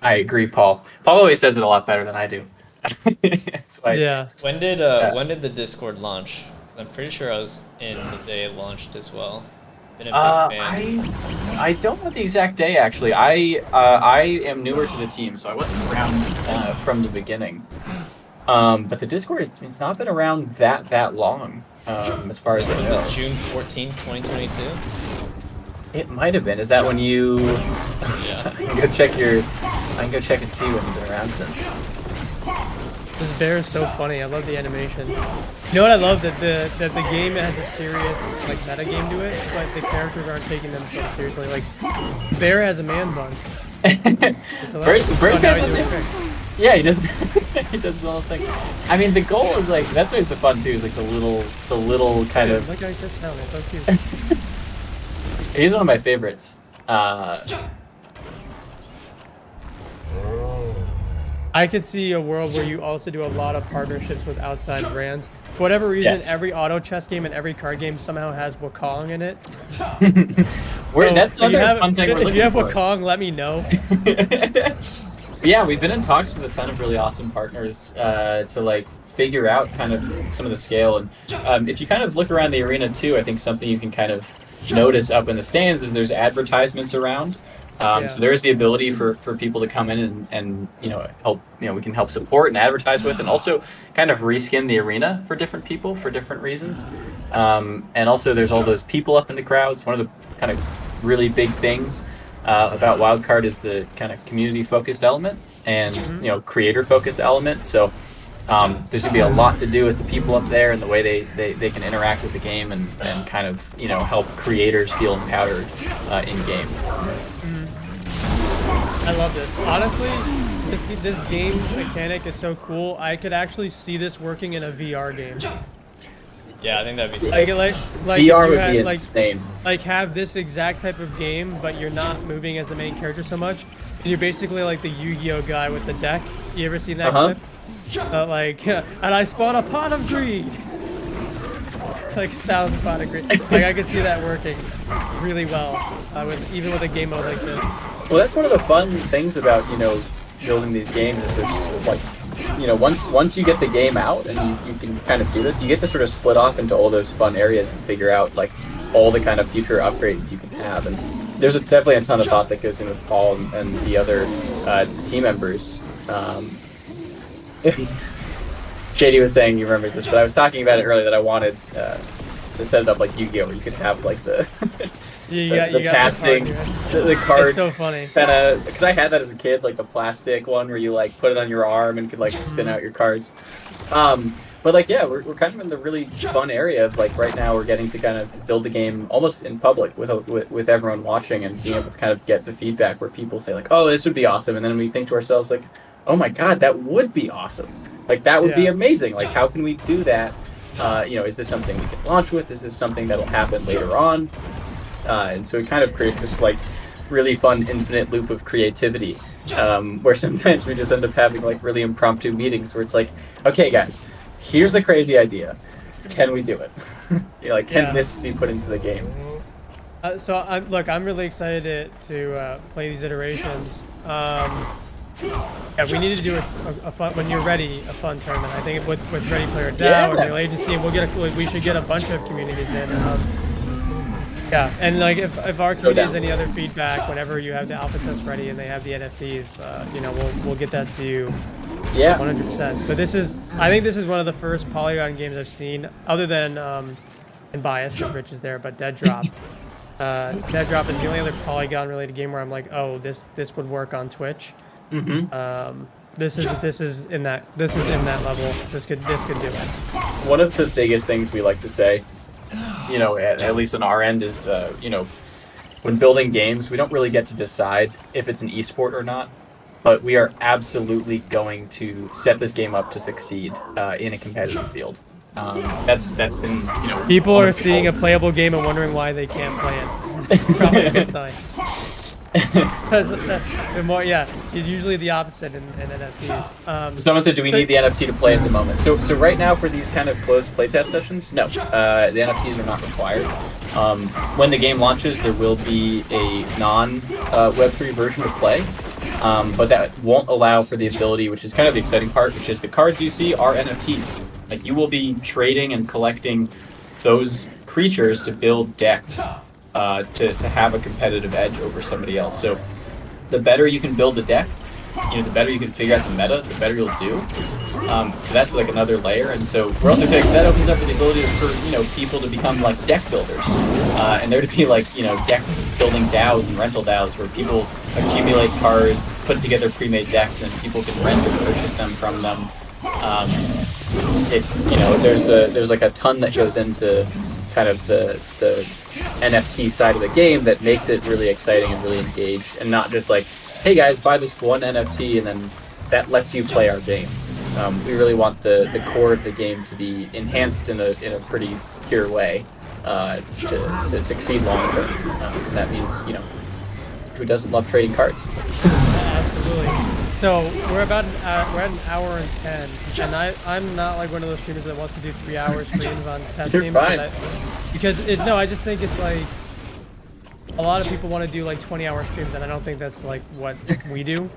Speaker 1: agree, Paul. Paul always says it a lot better than I do. That's why.
Speaker 3: Yeah.
Speaker 2: When did the Discord launch? 'Cause I'm pretty sure I was in the day it launched as well. Been a big fan.
Speaker 1: I don't know the exact day, actually. I am newer to the team, so I wasn't around from the beginning. But the Discord, it's not been around that long, as far as I know.
Speaker 2: Was it June 14th, 2022?
Speaker 1: It might have been. Is that when you?
Speaker 2: Yeah.
Speaker 1: I can go check and see when you've been around since.
Speaker 3: This bear is so funny. I love the animation. You know what I love? That the game has a serious like meta game to it, but the characters aren't taking themselves seriously. Like, Bear has a man bun.
Speaker 1: Burst has something. Yeah, he does. He does the whole thing. I mean, the goal is like, that's always the fun too. Is like the little kind of.
Speaker 3: Look how he sits down. It's so cute.
Speaker 1: He's one of my favorites.
Speaker 3: I could see a world where you also do a lot of partnerships with outside brands. For whatever reason,
Speaker 1: Yes.
Speaker 3: every auto chess game and every card game somehow has Wukong in it.
Speaker 1: That's another fun thing we're
Speaker 3: If
Speaker 1: looking
Speaker 3: you have
Speaker 1: for.
Speaker 3: Wukong, let me know.
Speaker 1: Yeah, we've been in talks with a ton of really awesome partners to like figure out kind of some of the scale. And if you kind of look around the arena too, I think something you can kind of notice up in the stands is there's advertisements around. So there's the ability for people to come in and help, we can help support and advertise with, and also kind of reskin the arena for different people for different reasons. And also there's all those people up in the crowds. One of the kind of really big things about Wildcard is the kind of community-focused element and creator-focused element. So there's gonna be a lot to do with the people up there and the way they can interact with the game and kind of help creators feel empowered in game.
Speaker 3: I love this. Honestly, this game mechanic is so cool. I could actually see this working in a VR game.
Speaker 2: Yeah, I think that'd be sick.
Speaker 3: Like
Speaker 1: VR
Speaker 3: if you
Speaker 1: would be
Speaker 3: had,
Speaker 1: insane.
Speaker 3: Like have this exact type of game, but you're not moving as the main character so much. And you're basically like the Yu-Gi-Oh guy with the deck. You ever seen that clip? And I spawn a pot of greed. Like 1,000 pot of greed. Like I could see that working really well, even with a game mode like this.
Speaker 1: Well, that's one of the fun things about building these games is there's like once you get the game out and you can kind of do this, you get to sort of split off into all those fun areas and figure out like all the kind of future upgrades you can have. And there's definitely a ton of thought that goes in with Paul and the other team members. JD was saying he remembers this, but I was talking about it earlier that I wanted to set it up like Yu-Gi-Oh, where you could have like the
Speaker 3: You got
Speaker 1: casting, the card.
Speaker 3: It's so funny.
Speaker 1: Kind of, because I had that as a kid, like the plastic one where you like put it on your arm and could like spin out your cards. But like, yeah, we're kind of in the really fun area of like right now we're getting to kind of build the game almost in public with everyone watching and being able to kind of get the feedback where people say like, oh, this would be awesome, and then we think to ourselves like, oh my god, that would be awesome. Like that would be amazing. Like how can we do that? Is this something we can launch with? Is this something that'll happen later on? And so it kind of creates this like really fun infinite loop of creativity where sometimes we just end up having like really impromptu meetings where it's like, okay guys, here's the crazy idea. Can we do it? Can this be put into the game?
Speaker 3: So I'm really excited to play these iterations. We need to do a fun, when you're ready, a fun tournament. I think with Ready Player DAO or Real Agency, we should get a bunch of communities in. And like if our community has any other feedback, whenever you have the alpha test ready and they have the NFTs, we'll get that to you. 100%. But I think this is one of the first Polygon games I've seen, other than and bias because Rich is there, but Dead Drop. Dead Drop is the only other Polygon related game where I'm like, oh, this would work on Twitch. This is in that level. This could do it.
Speaker 1: One of the biggest things we like to say, at least on our end, is when building games, we don't really get to decide if it's an esport or not, but we are absolutely going to set this game up to succeed in a competitive field. That's been
Speaker 3: people are seeing a playable game and wondering why they can't play it. It's probably a good sign. It's usually the opposite in NFTs.
Speaker 1: Someone said, do we need the NFT to play at the moment? So right now for these kind of closed playtest sessions, no, the NFTs are not required. When the game launches, there will be a non-Web3 version of play, but that won't allow for the ability, which is kind of the exciting part, which is the cards you see are NFTs. Like you will be trading and collecting those creatures to build decks. To have a competitive edge over somebody else. So the better you can build the deck, the better you can figure out the meta, the better you'll do. So that's like another layer. And so we're also saying that opens up the ability for people to become like deck builders, and there to be like deck building DAOs and rental DAOs where people accumulate cards, put together pre-made decks, and people can rent or purchase them from them. It's there's like a ton that goes into kind of the NFT side of the game that makes it really exciting and really engaged, and not just like, hey guys, buy this one NFT and then that lets you play our game. We really want the core of the game to be enhanced in a pretty pure way to succeed long term. That means who doesn't love trading cards?
Speaker 3: Absolutely. So we're at an hour and 10, and I'm not like one of those streamers that wants to do 3 hours streams on test
Speaker 1: You're
Speaker 3: games.
Speaker 1: fine.
Speaker 3: I just think it's like a lot of people want to do like 20-hour streams, and I don't think that's like what we do.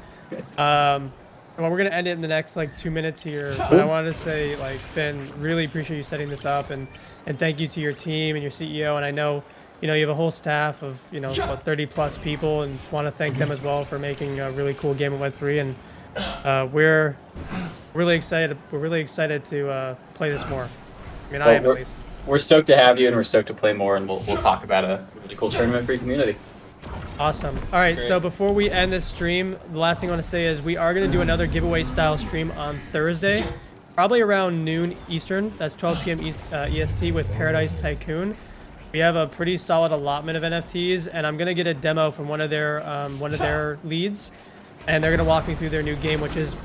Speaker 3: Well, we're gonna end it in the next like 2 minutes here, but I wanted to say like, Finn, really appreciate you setting this up, and thank you to your team and your CEO, and I know. You have a whole staff of 30 plus people, and want to thank them as well for making a really cool game of Web3. And we're really excited. We're really excited to play this more. I mean, I am at least.
Speaker 1: We're stoked to have you, and we're stoked to play more, and we'll talk about a really cool tournament for your community.
Speaker 3: Awesome. All right. Great. So before we end this stream, the last thing I want to say is we are going to do another giveaway style stream on Thursday, probably around noon Eastern. That's 12 p.m. EST with Paradise Tycoon. We have a pretty solid allotment of NFTs, and I'm gonna get a demo from one of their leads, and they're gonna walk me through their new game, which is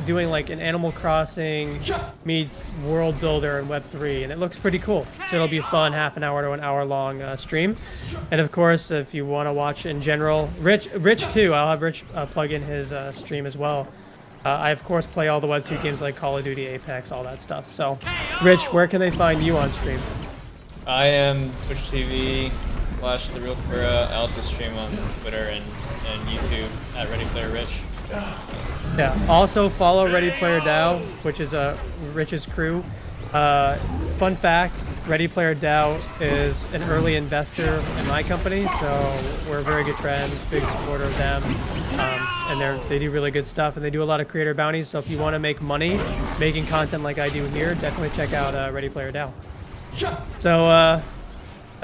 Speaker 3: doing like an Animal Crossing meets World Builder in Web3, and it looks pretty cool. So it'll be a fun half an hour to an hour long stream. And of course, if you want to watch in general, Rich too. I'll have Rich plug in his stream as well. I of course play all the Web2 games like Call of Duty, Apex, all that stuff. So, Rich, where can they find you on stream?
Speaker 2: I am Twitch TV / The Real Kura. I also stream on Twitter and YouTube at Ready Player Rich.
Speaker 3: Yeah. Also follow Ready Player DAO, which is Rich's crew. Fun fact: Ready Player DAO is an early investor in my company, so we're very good friends, big supporter of them, and they do really good stuff, and they do a lot of creator bounties. So if you want to make money making content like I do here, definitely check out Ready Player DAO. So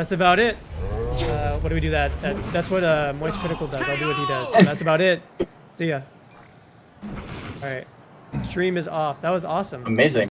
Speaker 3: That's about it. What do we do that? That's what Moist Critical does. I'll do what he does. So that's about it. See ya. All right. Stream is off. That was awesome.
Speaker 1: Amazing.